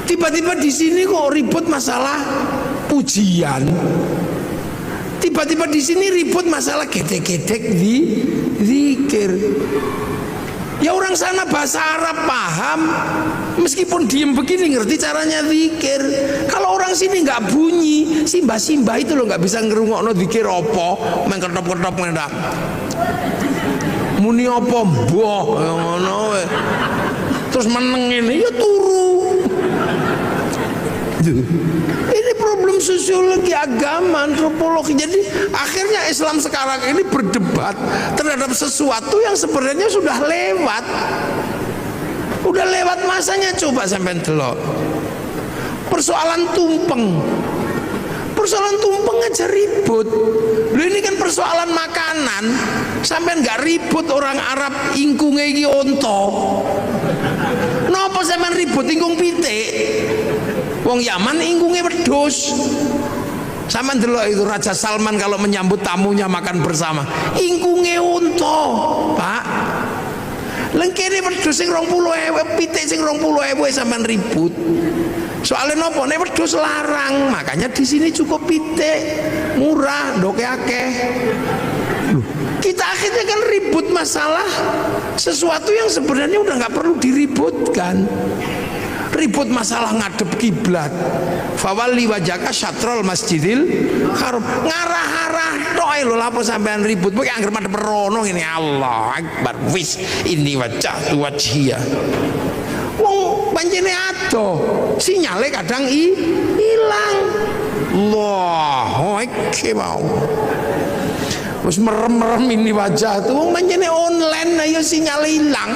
Tiba-tiba di sini kok ribut masalah pujian. Tiba-tiba di sini ribut masalah gedek-gedek di zikir. Ya orang sana bahasa Arab paham, meskipun diem begini ngerti caranya zikir. Kalau orang sini nggak bunyi, simbah-simbah itu loh nggak bisa ngerungokno zikir opo, main ketop-ketop ngendak. Muni opo mbah ngono we. Terus meneng ini ya turu. Ini problem sosiologi agama, antropologi. Jadi akhirnya Islam sekarang ini berdebat terhadap sesuatu yang sebenarnya sudah lewat. Udah lewat masanya. Coba sampai delok persoalan tumpeng. Persoalan tumpeng aja ribut. Loh ini kan persoalan makanan. Sampai nggak ribut orang Arab ingkunge iki onto. Napa sampean ribut ingkung pitik? Wong Yaman ingkungnya wedhus. Sama delok itu Raja Salman kalau menyambut tamunya makan bersama, ingkungnya unta, Pak. Lengkene wedhus sing 20.000, pitik sing 20.000 sampean ribut. Soalnya nopo nek wedhus larang, makanya di sini cukup pitik murah, ndoke akeh. Kita akhirnya kan ribut masalah sesuatu yang sebenarnya udah nggak perlu diributkan. Ribut masalah ngadep kiblat, fawalli wajhaka syatrul masjidil haram, ngarah-arah tok lho. Lapo sampean ribut pokoke anggere madhep rono ngene, Allah akbar, wis ini wajhatu wajhiya. Wong pancene ado, sinyale kadang ilang. Allah iki mau wis merem-merem ini wajah tuh wong pancene online ayo sinyale ilang.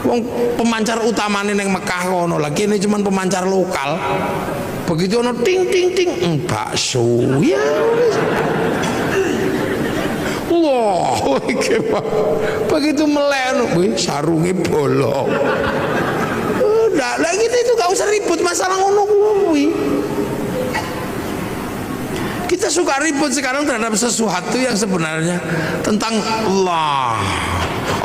Wong pemancar utamane neng Mekah kono lagi ini cuman pemancar lokal. Begitu ono ting ting ting bakso ya. Wah, begitu melek sarunge bolong. Udah lagi itu gak usah ribut masalah ngono kuwi. Kita suka ribut sekarang terhadap sesuatu yang sebenarnya tentang Allah.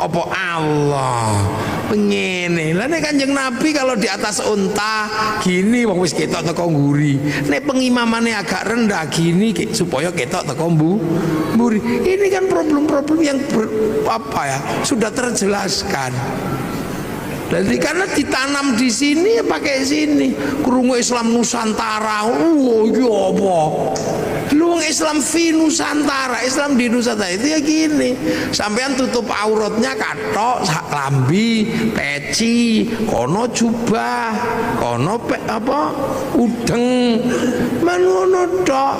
Apa Allah pengene. Lah nek Kanjeng Nabi kalau di atas unta gini wong wis ketok teko nguri. Nek pengimamane agak rendah gini supaya ketok teko mburi. Ini kan problem-problem yang sudah terjelaskan. Jadi karena ditanam di sini ya pakai sini. Krungu Islam Nusantara. Oh iki apa? Lu Islam fi Nusantara, Islam di Nusantara itu ya gini. Sampean tutup auratnya katok, lambi, peci, kono jubah, kono udeng. Manono tok.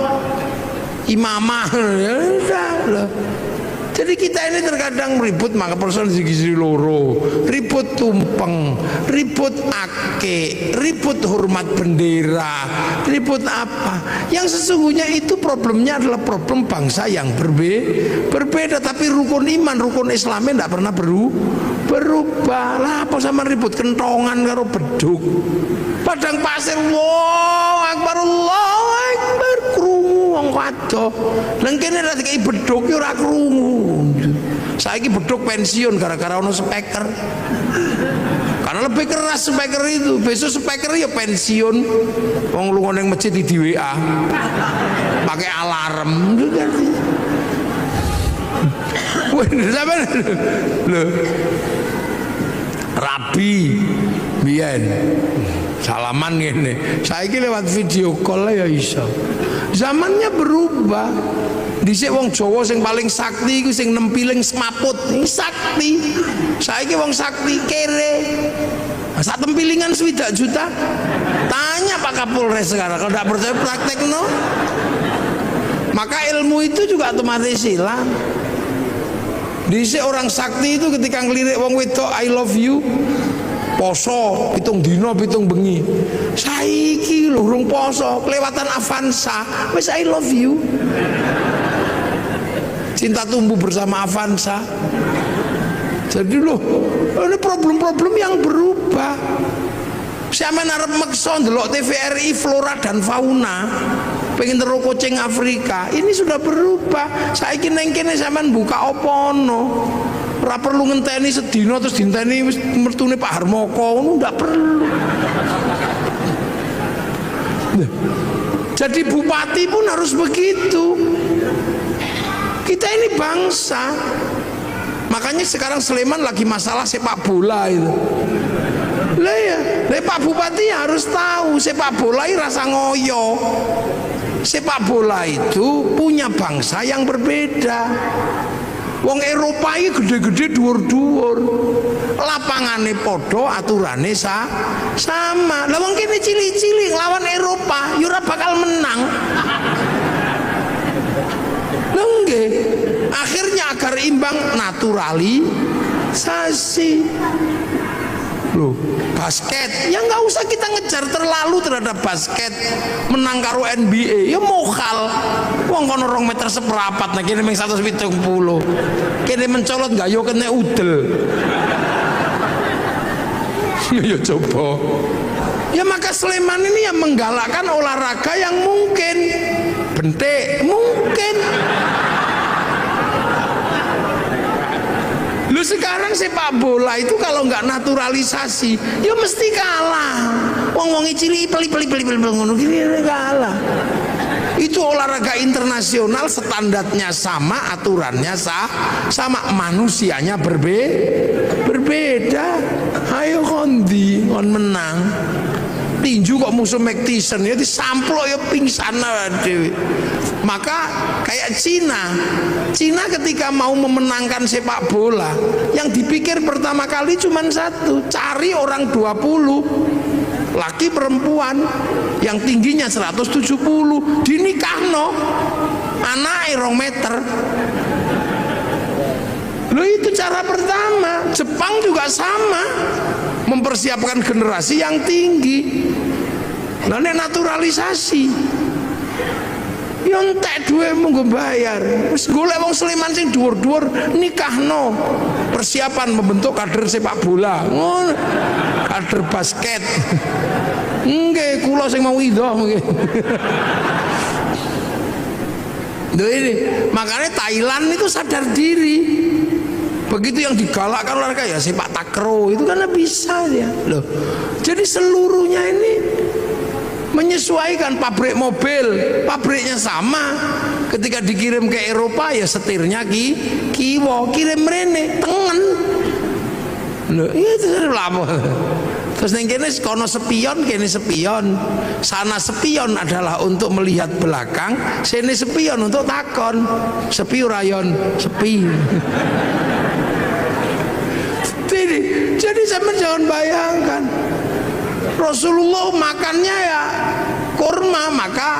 Imamah ya udah loh. Jadi kita ini terkadang ribut maka persoalan segi loro, ribut tumpeng, ribut ake, ribut hormat bendera, ribut apa? Yang sesungguhnya itu problemnya adalah problem bangsa yang berbeda, tapi rukun iman, rukun Islamnya tidak pernah berubah. Lah apa sama ribut kentongan karo beduk, padang pasir, Allahu Akbar, krungu wong waduh. Nang kene ra dikai bedhok ya ora krungu. Saiki bedhok pensiun gara-gara ono speaker. Karena lebih keras speaker itu. Besok speaker ya pensiun. Wong lunga ning masjid di WA. Pakai alarm. Wah, sampean lho. Rabi biyen salaman ngene. Saiki lewat video call ya iso. Zamannya berubah. Dhisik wong Jawa sing paling sakti iku sing nempiling semaput, sakti. Saiki wong sakti kere. Sak tempilingan 7 juta. Tanya Pak Kapolres sekarang, kalau tidak percaya praktek no. Maka ilmu itu juga otomatis hilang. Dhisik orang sakti itu ketika ngelirik wong wedok I love you, poso pitung dino pitung bengi. Saiki lho urung poso, kelewatan Avanza, wis I love you. Cinta tumbuh bersama Avanza. Jadi loh, ini problem-problem yang berubah. Sampeyan arep meksa ndelok TVRI flora dan fauna, pengen terus kucing Afrika, ini sudah berubah. Saiki neng kene sampean buka apa ono. Ora perlu ngenteni sedina terus dinteni mertune Pak Harmoko, ngono ndak perlu. Jadi bupati pun harus begitu. Kita ini bangsa. Makanya sekarang Sleman lagi masalah sepak bola itu. Lah ya, Pak Bupati harus tahu sepak bola ini rasa ngoyo. Sepak bola itu punya bangsa yang berbeda. Wong Eropa ini gede-gede dhuwur-dhuwur. Lapangane podo, aturane sama. Lah wong kene cilik-cilik lawan Eropa, yo ora bakal menang. Nggih. Akhirnya agar imbang naturalisasi. Loh, basket ya nggak usah kita ngejar terlalu terhadap basket. Menang karo NBA ya mokal. Wong kono 2 meter seperapat, nah kene mung 170. Kene mencolot nggak yo kena udel. Ya coba. Ya maka Sleman ini yang menggalakkan olahraga yang mungkin. Bentek mungkin. Lu sekarang sepak bola itu kalau nggak naturalisasi, ya mesti kalah. Wong-wong cilik peli ngono gini kalah. Itu olahraga internasional, standarnya sama, aturannya sama, manusianya berbeda. Ayo kondi kon menang. Tinju kok musuh Mike Tyson ya disamplok ya pingsan dewe. Maka kayak Cina ketika mau memenangkan sepak bola, yang dipikir pertama kali cuma satu, cari orang 20 laki perempuan yang tingginya 170 dinikahno anake 2 meter. Loh itu cara pertama. Jepang juga sama, mempersiapkan generasi yang tinggi. Nah ini naturalisasi. Yontek duwe monggo bayar. Wis golek wong Sleman sing dhuwur-dhuwur nikahno. Persiapan membentuk kader sepak bola. Ngono. Kader basket. Nggih, kula sing mau idoh nggih. Ini makanya Thailand itu sadar diri. Begitu yang digalakkan olahraga ya sepak takraw itu karena bisa ya. Loh. Jadi seluruhnya ini menyesuaikan. Pabrik mobil, pabriknya sama. Ketika dikirim ke Eropa ya setirnya kiwo, kirim rene tengen. Loh, itu lama. Terus neng kene kono sepion, kene sepion. Sana sepion adalah untuk melihat belakang, sini sepion untuk takon. Sepi rayon, sepi. Jadi saya jangan bayangkan Rasulullah makannya ya kurma, maka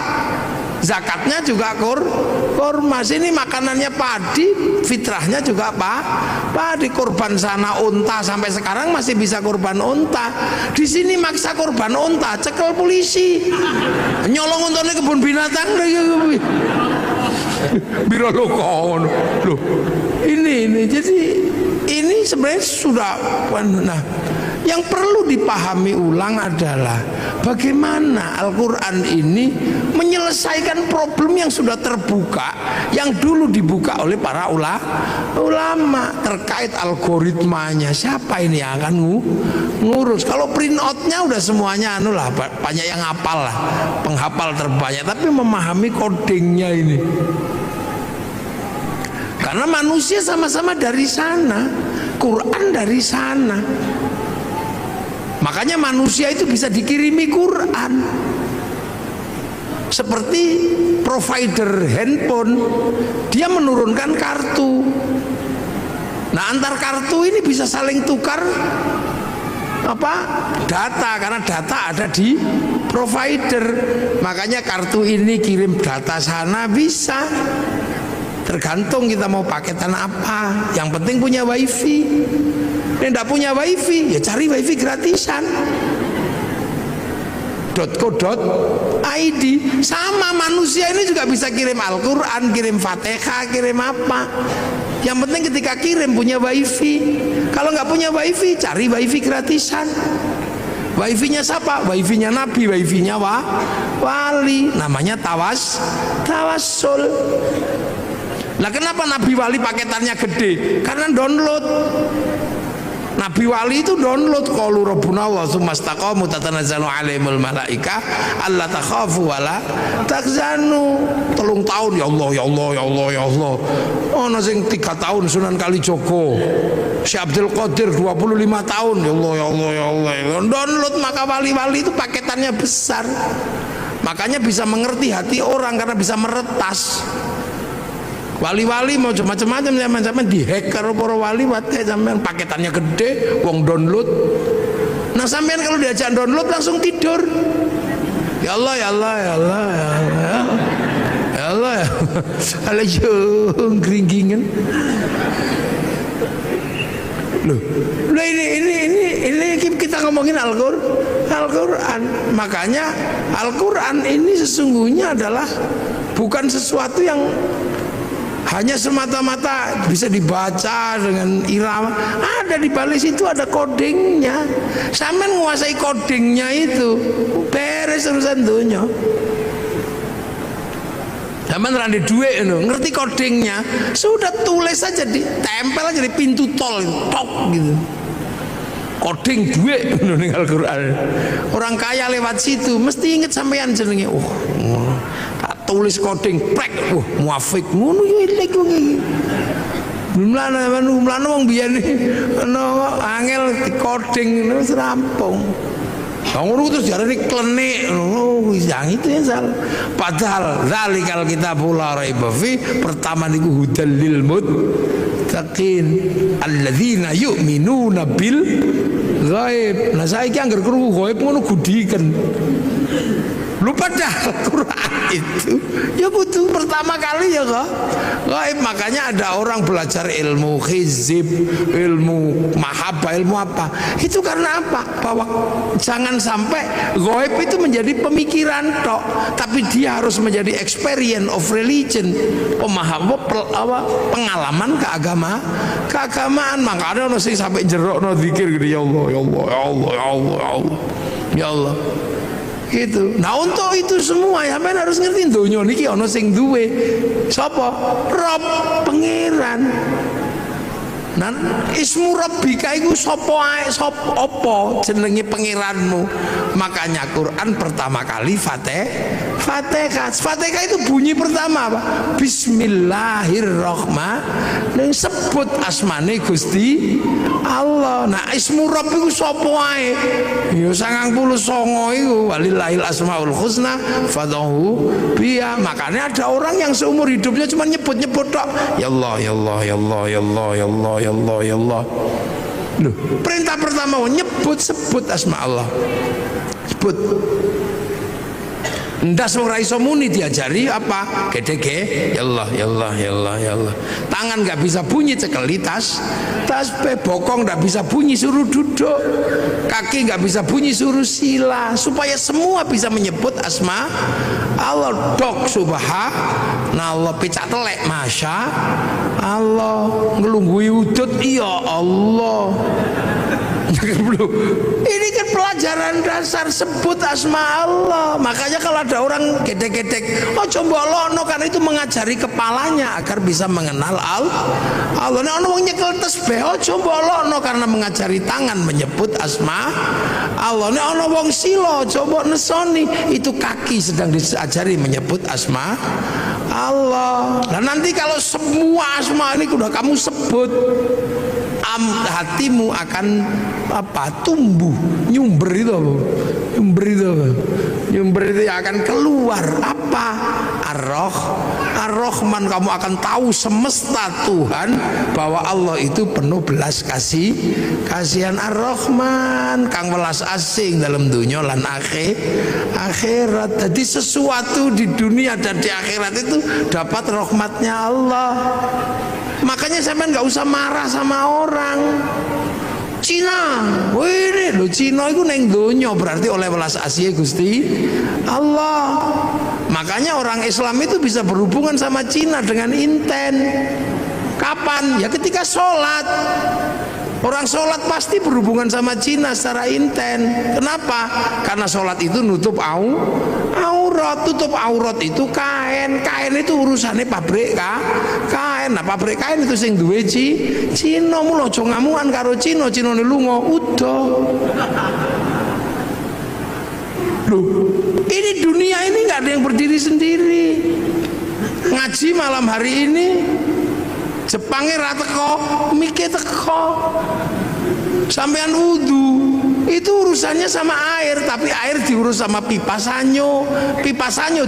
zakatnya juga kurma. Sini makanannya padi, fitrahnya juga padi. Kurban sana unta, sampai sekarang masih bisa kurban unta. Di sini maksa kurban unta, cekel polisi. Nyolong untane kebun binatang biro lokon. Loh, ini jadi ini sebenarnya sudah nah Yang perlu dipahami ulang adalah bagaimana Al-Quran ini menyelesaikan problem yang sudah terbuka, yang dulu dibuka oleh para ulama terkait algoritmanya. Siapa ini yang akan ngurus? Kalau print outnya udah semuanya banyak yang hafal lah, penghafal terbanyak, tapi memahami codingnya ini. Karena manusia sama-sama dari sana, Quran dari sana. Makanya manusia itu bisa dikirimi Quran. Seperti provider handphone, dia menurunkan kartu. Nah, antar kartu ini bisa saling tukar data, karena data ada di provider. Makanya kartu ini kirim data sana bisa. Tergantung kita mau paketan apa. Yang penting punya wifi. Yang tidak punya wifi, ya cari wifi gratisan. .co.id. Sama manusia ini juga bisa kirim Al-Quran, kirim Fatihah, kirim apa. Yang penting ketika kirim punya wifi. Kalau nggak punya wifi, cari wifi gratisan. Wifi-nya siapa? Wifi-nya Nabi, wifi-nya wali. Namanya tawassul. Nah, kenapa Nabi wali paketannya gede? Karena download. Nabi wali itu download qalu rabbuna wa tsumastaqamu tatanazzalu alaihimul malaika alla takhafu wala tahzanu. 3 tahun ya Allah ya Allah ya Allah ya Allah. Ono sing 3 tahun Sunan Kalijogo. Si Abdul Qadir 25 tahun ya Allah ya Allah ya Allah. Download, maka wali-wali itu paketannya besar. Makanya bisa mengerti hati orang karena bisa meretas. Wali-wali mau macam-macam zaman-zaman dihack karo para wali, sampean paketannya gede, wong download. Nah, sampean kalau diajak download langsung tidur. Ya Allah ya Allah ya Allah ya Allah. Ya Allah ya. Alayo gringgingan. Loh, ini kita ngomongin Al-Quran. Makanya Al-Quran ini sesungguhnya adalah bukan sesuatu yang hanya semata-mata bisa dibaca dengan irama. Ada di balik situ ada codingnya. Sampean menguasai codingnya itu, beres urusan dunia. Sampean rande duit ngerti codingnya, sudah tulis aja, ditempel aja di pintu tol, tok gitu. Coding duit ning Al-Quran. Orang kaya lewat situ mesti inget sampean jenenge. Tulis coding prek, muafik ngono yo elek wong iki. Mlane wong biyen ana angel di coding wis rampung. Ngono terus jarane klenik, yang itu yang salah. Padahal zalikal kitabul la raiba fi, pertama niku hudal lil muttaqin alladzina yu'minuna bil ghaib. Nah saiki anggar krungu ghaib ngono gudiken. Lupa dah Al-Quran itu ya butuh pertama kali ya kok gaib. Makanya ada orang belajar ilmu hizib, ilmu mahabbah, ilmu apa itu karena apa? Bahwa jangan sampai gaib itu menjadi pemikiran tok, tapi dia harus menjadi experience of religion, pengalaman keagamaan. Makanya ono sing sampai jerok no zikir gitu, ya Allah ya Allah ya Allah ya Allah ya Allah ya Allah gitu. Nah, untuk itu semua ya men harus ngerti donya niki ana sing duwe sapa? Rob, pangeran. Nan ismu rabbika iku sapa ae, sapa apa jenenge pangeranmu. Makanya Quran pertama kali Fatihah. Fatihah itu bunyi pertama apa? Bismillahirrahmanirrahim. Sebut asmane Gusti Allah. Nah, ismu rabb iku sapa ae? Ya 99 iku walillahil asmaul husna fad'uhu biha. Makanya ada orang yang seumur hidupnya cuma nyebut-nyebut tok. Ya Allah ya Allah ya Allah ya Allah ya Allah ya Allah ya Allah. Loh, perintah pertama sebut asma Allah. Sebut. Ndas wong ra iso muni diajari apa? Gede-gede ya Allah ya Allah ya Allah ya Allah. Tangan nggak bisa bunyi cekeli tas bokong nggak bisa bunyi suruh duduk. Kaki nggak bisa bunyi suruh sila, supaya semua bisa menyebut asma Allah. Dok subhanallah, picak telek masya Allah, ngelunggui udut iya Allah. Ini kan pelajaran dasar, sebut asma Allah. Makanya kalau ada orang gedek-gedek, oh coba lono, karena itu mengajari kepalanya agar bisa mengenal Allah. Nek ono wong nyekel tasbih, oh coba lono, karena mengajari tangan menyebut asma Allah. Nek ono wong silo, coba nesoni, itu kaki sedang diajari menyebut asma Allah. Nah nanti kalau semua asma ini sudah kamu sebut, hatimu akan tumbuh, nyumber itu apa? Nyumber itu akan keluar apa? Ar-Rahman. Kamu akan tahu semesta Tuhan bahwa Allah itu penuh belas kasihan. Ar-Rahman kang welas asing dalam dunia lan akhirat. Jadi sesuatu di dunia dan di akhirat itu dapat rahmatnya Allah. Makanya sampean nggak usah marah sama orang. Cina, wih lo Cina itu neng donya, berarti oleh welas asih Gusti Allah. Makanya orang Islam itu bisa berhubungan sama Cina dengan inten. Kapan? Ya ketika sholat. Orang sholat pasti berhubungan sama Cina secara inten. Kenapa? Karena sholat itu nutup aurat. Tutup aurat itu kain. Kain itu urusannya pabrik kain. Nah pabrik kain itu sing duwe Cina. Mula aja ngamukan karo Cina ne lunga udah. Loh, ini dunia ini nggak ada yang berdiri sendiri. Ngaji malam hari ini Jepangnya ra teko, mike teko. Sampean wudu itu urusannya sama air, tapi air diurus sama pipa sanyo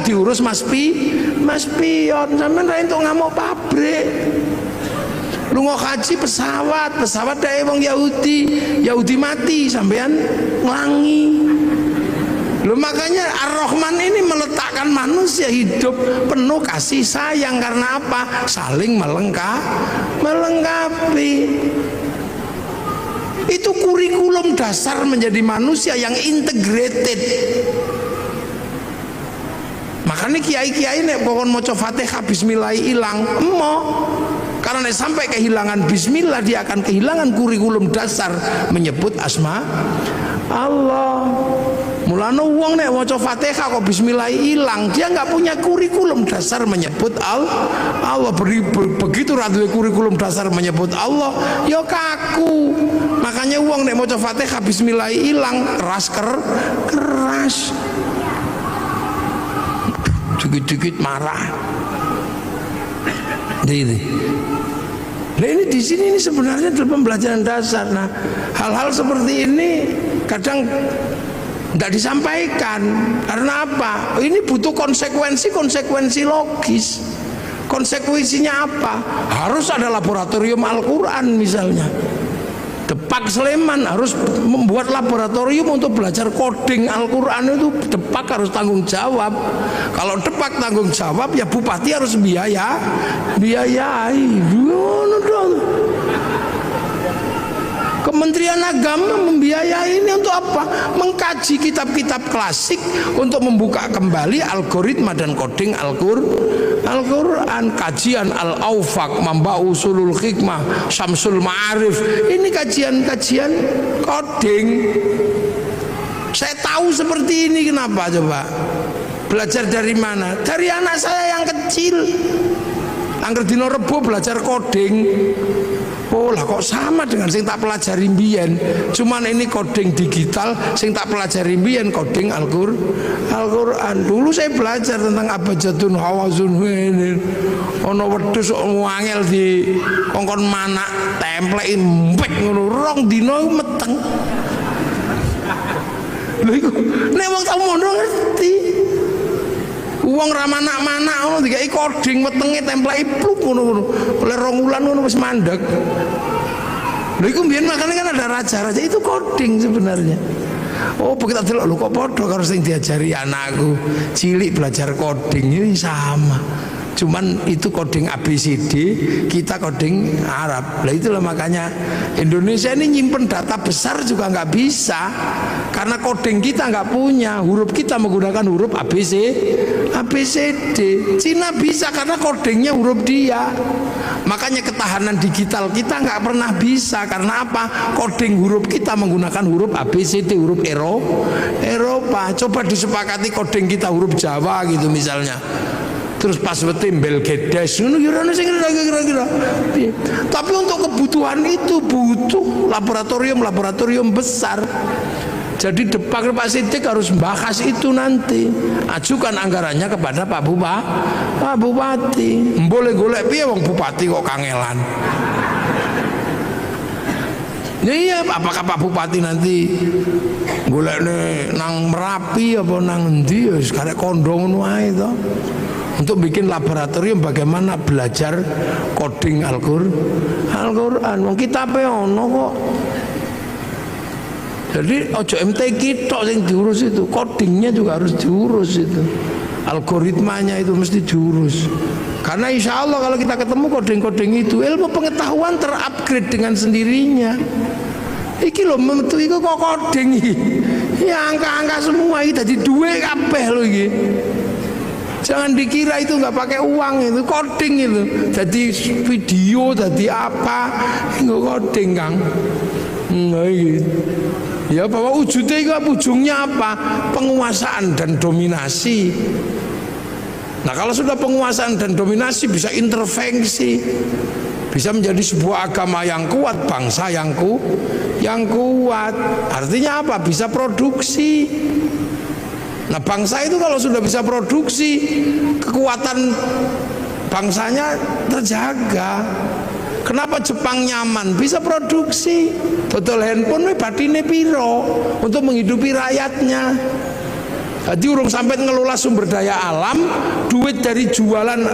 diurus Mas Pion. Sampean ra entuk ngamuk pabrik. Lunga haji pesawat dae wong Yahudi mati sampean nglangi. Loh, makanya Ar-Rahman ini meletakkan manusia hidup penuh kasih sayang. Karena apa? Saling melengkapi. Itu kurikulum dasar menjadi manusia yang integrated. Makanya kiai-kiai nek pokon maca Fatihah bismillah ilang emo. Karena sampai kehilangan bismillah, dia akan kehilangan kurikulum dasar menyebut asma Allah. Mulane wong nek maca Fatihah kok bismillah ilang, dia nggak punya kurikulum dasar menyebut Allah. Begitu ra duwe kurikulum dasar menyebut Allah, ya kaku. Makanya wong nek maca Fatihah bismillah ilang, keras. Dikit-dikit marah. Nah ini di sini ini sebenarnya adalah pembelajaran dasar. Nah hal-hal seperti ini kadang nggak disampaikan. Karena apa? Ini butuh konsekuensi logis. Konsekuensinya apa? Harus ada laboratorium Al-Quran misalnya. Depak Sleman harus membuat laboratorium untuk belajar coding Al-Quran. Itu Depak harus tanggung jawab. Kalau Depak tanggung jawab, ya bupati harus biayai. Kementerian Agama membiayai ini untuk apa? Mengkaji kitab-kitab klasik untuk membuka kembali algoritma dan coding Al-Quran. Kajian Al-Aufaq, Mamba Usulul Hikmah, Syamsul Ma'arif. Ini kajian-kajian coding. Saya tahu seperti ini, kenapa coba? Belajar dari mana? Dari anak saya yang kecil. Angger dino Rebo belajar coding. Oh lah kok sama dengan sing tak pelajari mbiyen. Cuman ini coding digital, sing tak pelajari mbiyen coding Al-Quran. Dulu saya belajar tentang abjadun hawazun ini. Ono wedhus wangel di kongkon manak templeki mbek ngono rong dina meteng. Lha iku nek wong tau mono ngerti. Wong ra manak-manak ngono dikai coding wetenge templeki pluk ngono. Oleh 2 wulan ngono wis mandeg. Lha iku mbiyen makane kan ada raja-raja itu coding sebenarnya. Oh, begitu delok lho kok padha karo sing diajari anakku cilik belajar coding ini sama. Cuman itu coding ABCD, kita coding Arab. Lah itulah makanya Indonesia ini nyimpen data besar juga nggak bisa, karena coding kita nggak punya. Huruf kita menggunakan huruf ABCD. Cina bisa karena codingnya huruf dia. Makanya ketahanan digital kita nggak pernah bisa, karena apa? Coding huruf kita menggunakan huruf ABCD, huruf Eropa. Coba disepakati coding kita huruf Jawa gitu misalnya. Terus pas betimbel gedes kira-kira. Tapi untuk kebutuhan itu butuh laboratorium besar. Jadi Pak Siddiq harus bahas itu nanti. Ajukan anggarannya kepada Pak Bupati. Boleh golek piye wong bupati kok kangelan. Iya, apakah Pak Bupati nanti golekne nang Merapi apa nang endi ya karek kondo ngono ae to. Untuk bikin laboratorium bagaimana belajar coding Al-Qur'an. Wong kitabe ono kok. Jadi ojo MTQ tok sing diurus itu, codingnya juga harus diurus itu. Algoritmanya itu mesti diurus. Karena insya Allah kalau kita ketemu coding-coding itu, ilmu pengetahuan terupgrade dengan sendirinya. Iki lho metu iku kok coding iki. Ya angka-angka semua iki dadi duwe kabeh lho iki. Jangan dikira itu nggak pakai uang, itu coding itu. Jadi video, jadi apa, nggak coding Kang. Ya bahwa ujungnya apa? Penguasaan dan dominasi. Nah kalau sudah penguasaan dan dominasi bisa intervensi, bisa menjadi sebuah agama yang kuat, bangsa yang kuat. Artinya apa? Bisa produksi. Nah bangsa itu kalau sudah bisa produksi, kekuatan bangsanya terjaga. Kenapa Jepang nyaman? Bisa produksi. Total handphone batine piro untuk menghidupi rakyatnya. Jadi urung sampai ngelola sumber daya alam, duit dari jualan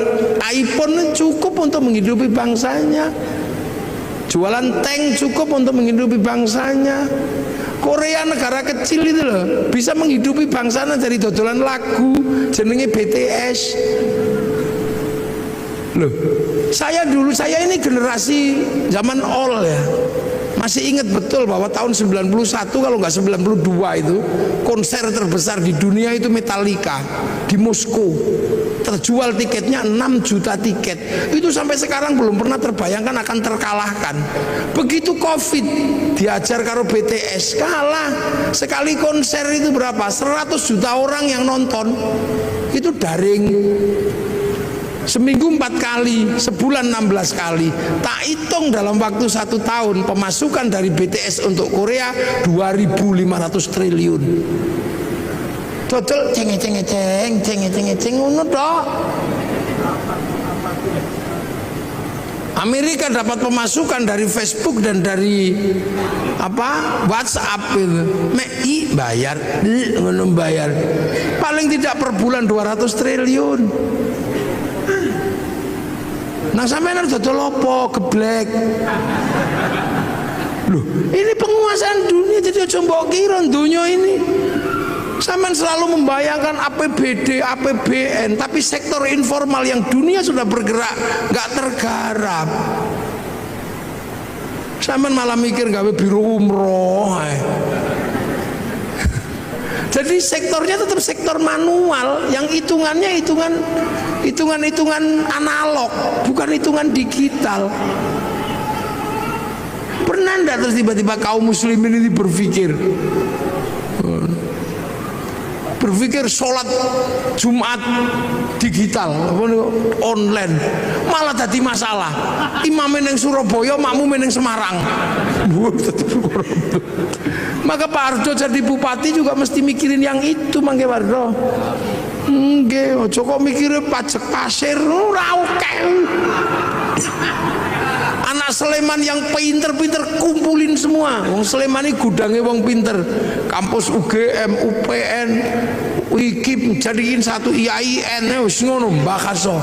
iPhone cukup untuk menghidupi bangsanya. Jualan tank cukup untuk menghidupi bangsanya. Korea negara kecil itu loh bisa menghidupi bangsanya dari dodolan lagu jenenge BTS. Loh, saya ini generasi zaman all ya. Masih ingat betul bahwa tahun 91 kalau nggak 92 itu konser terbesar di dunia itu Metallica di Moskow. Terjual tiketnya 6 juta tiket. Itu sampai sekarang belum pernah terbayangkan akan terkalahkan. Begitu Covid diajar karo BTS kalah. Sekali konser itu berapa? 100 juta orang yang nonton. Itu daring. Seminggu 4 kali, sebulan 16 kali. Tak hitung dalam waktu 1 tahun pemasukan dari BTS untuk Korea 2.500 triliun. Total ceng ngono tok. Amerika dapat pemasukan dari Facebook dan dari WhatsApp itu. Bayar paling tidak per bulan 200 triliun. Nah sampeyan harus dodol apa geblek. Loh, ini penguasaan dunia, jadi aja mbok kira dunia ini. Sampeyan selalu membayangkan APBD, APBN, tapi sektor informal yang dunia sudah bergerak nggak tergarap. Sampeyan malah mikir gawe biro umroh. Jadi sektornya tetap sektor manual, yang hitungannya hitungan analog, bukan hitungan digital. Pernah enggak terus tiba-tiba kaum muslimin ini berpikir sholat Jumat digital online malah jadi masalah. Imam yang Surabaya, makmum yang Semarang. Maka Pak Ardo jadi bupati juga mesti mikirin yang itu, Mangke Wardo. Nggih, ojo kok mikire pajak pasir ora oke. Anak Sleman yang pinter-pinter kumpulin semua. Wong Sleman ini gudangnya wong pinter. Kampus UGM, UPN, UIKIP jadiin satu IAIN wis ngono mbakaso.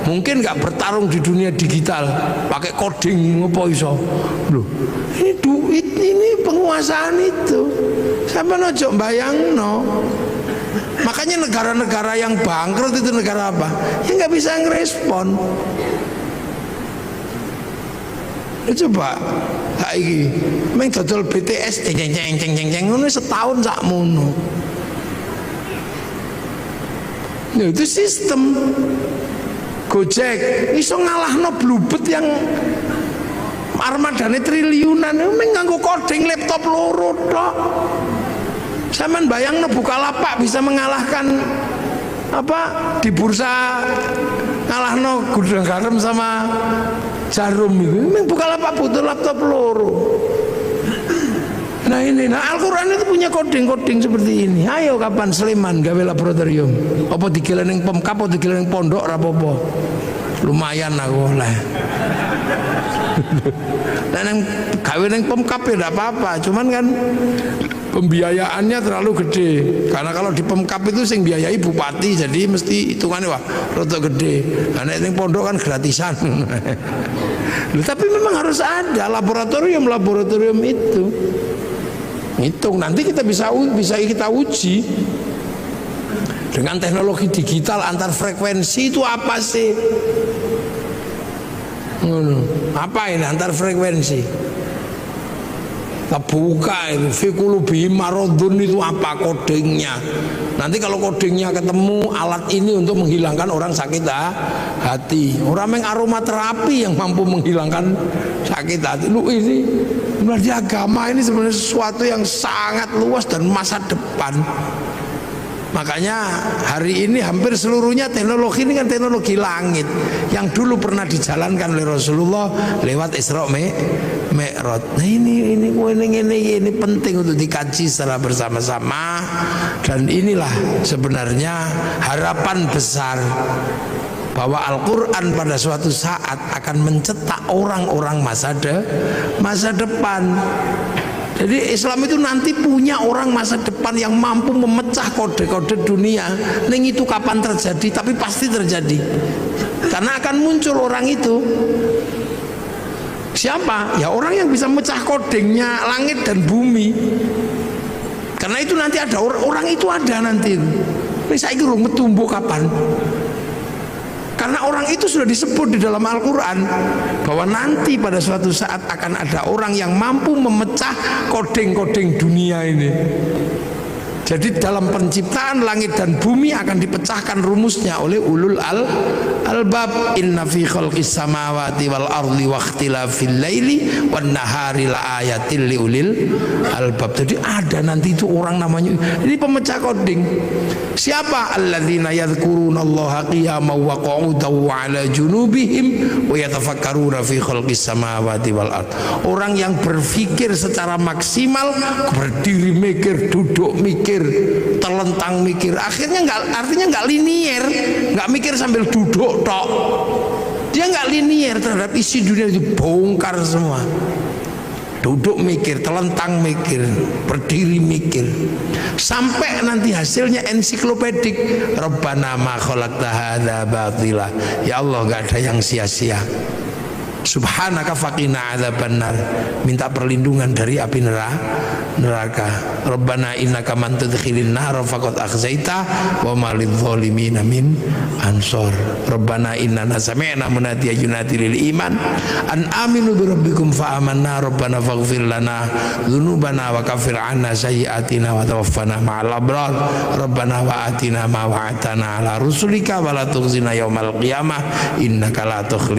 Mungkin nggak bertarung di dunia digital pakai coding ngopo iso. Loh, ini duit, ini penguasaan itu. Sampai ojo bayangno. Makanya negara-negara yang bangkrut itu negara apa? Ya nggak bisa ngerespon. Coba saiki meng dodol BTS ceng ngono setahun sakmono. Ya itu sistem. Gojek iso ngalahno Bluebird yang armadane triliunan meng nganggo coding laptop loro tok. Sampeyan bayangno Bukalapak bisa mengalahkan apa di bursa ngalahno Gudang Garam sama Jarum itu. Memang Bukalapak butuh laptop loro. Nah ini, Al-Quran itu punya coding-coding seperti ini. Ayo kapan Sleman gawe laboratorium? Apa digeleng Pemkap, apa digeleng pondok rapopo? Lumayan aku lah. Dan yang gawe neng Pemkap ya tidak apa-apa. Cuman kan pembiayaannya terlalu gede. Karena kalau di Pemkap itu sing biayai bupati, jadi mesti hitungannya wah rada gede. Karena neng pondok kan gratisan. Tapi memang harus ada laboratorium itu. Hitung nanti kita bisa kita uji dengan teknologi digital antar frekuensi itu apa sih? Apa ini antar frekuensi? Kita buka itu fikulubi marodun itu apa kodingnya? Nanti kalau kodingnya ketemu alat ini untuk menghilangkan orang sakit hati. Orang yang aromaterapi yang mampu menghilangkan sakit hati. Lu ini berarti agama ini sebenarnya sesuatu yang sangat luas dan masa depan. Makanya hari ini hampir seluruhnya teknologi ini kan teknologi langit yang dulu pernah dijalankan oleh Rasulullah lewat Isra Mi'raj. Nah ini penting untuk dikaji secara bersama-sama, dan inilah sebenarnya harapan besar bahwa Al-Quran pada suatu saat akan mencetak orang-orang masa depan. Jadi Islam itu nanti punya orang masa depan yang mampu memecah kode-kode dunia. Neng itu kapan terjadi? Tapi pasti terjadi. Karena akan muncul orang itu. Siapa? Ya orang yang bisa memecah kodingnya langit dan bumi. Karena itu nanti ada orang itu ada nanti. Ini saya kira tumbuh kapan? Karena orang itu sudah disebut di dalam Al-Quran bahwa nanti pada suatu saat akan ada orang yang mampu memecah koding-koding dunia ini. Jadi dalam penciptaan langit dan bumi akan dipecahkan rumusnya oleh ulul albab. Inna fi khalqis samawati wal ardi wa ikhtilafil laili wan nahari la ayatil liulil albab. Jadi ada nanti itu orang namanya ini pemecah koding. Siapa? Alladzina yadhkurunallaha qiyaman wa qu'udan wa 'ala junubihim wa yatafakkaruna fi khalqis samawati wal ard. Orang yang berpikir secara maksimal, berdiri mikir, duduk mikir, terlentang mikir, artinya nggak linier, nggak mikir sambil duduk tok. Dia nggak linier terhadap isi dunia itu, bongkar semua. Duduk mikir, terlentang mikir, berdiri mikir, sampai nanti hasilnya ensiklopedik. Rabbana ma khalaqta hadza batila. Ya Allah, nggak ada yang sia-sia. Subhanaka faqina adzabannar. Minta perlindungan dari api neraka. Rabbana innaka man tudkhilin nar faqad akhzaita wa ma lidh-dhalimin min ansor. Rabbana innana sami'na munadiyan yunadi lil iman an aminu bi rabbikum fa amanna. Rabbana faghfir lana dzunubana wa kaffir 'anna sayyi'atina wa tawaffana ma'al abrar. Rabbana wa atina ma wa'adtana 'ala rusulika wa la tukhzina yaumal qiyamah innaka la tukhli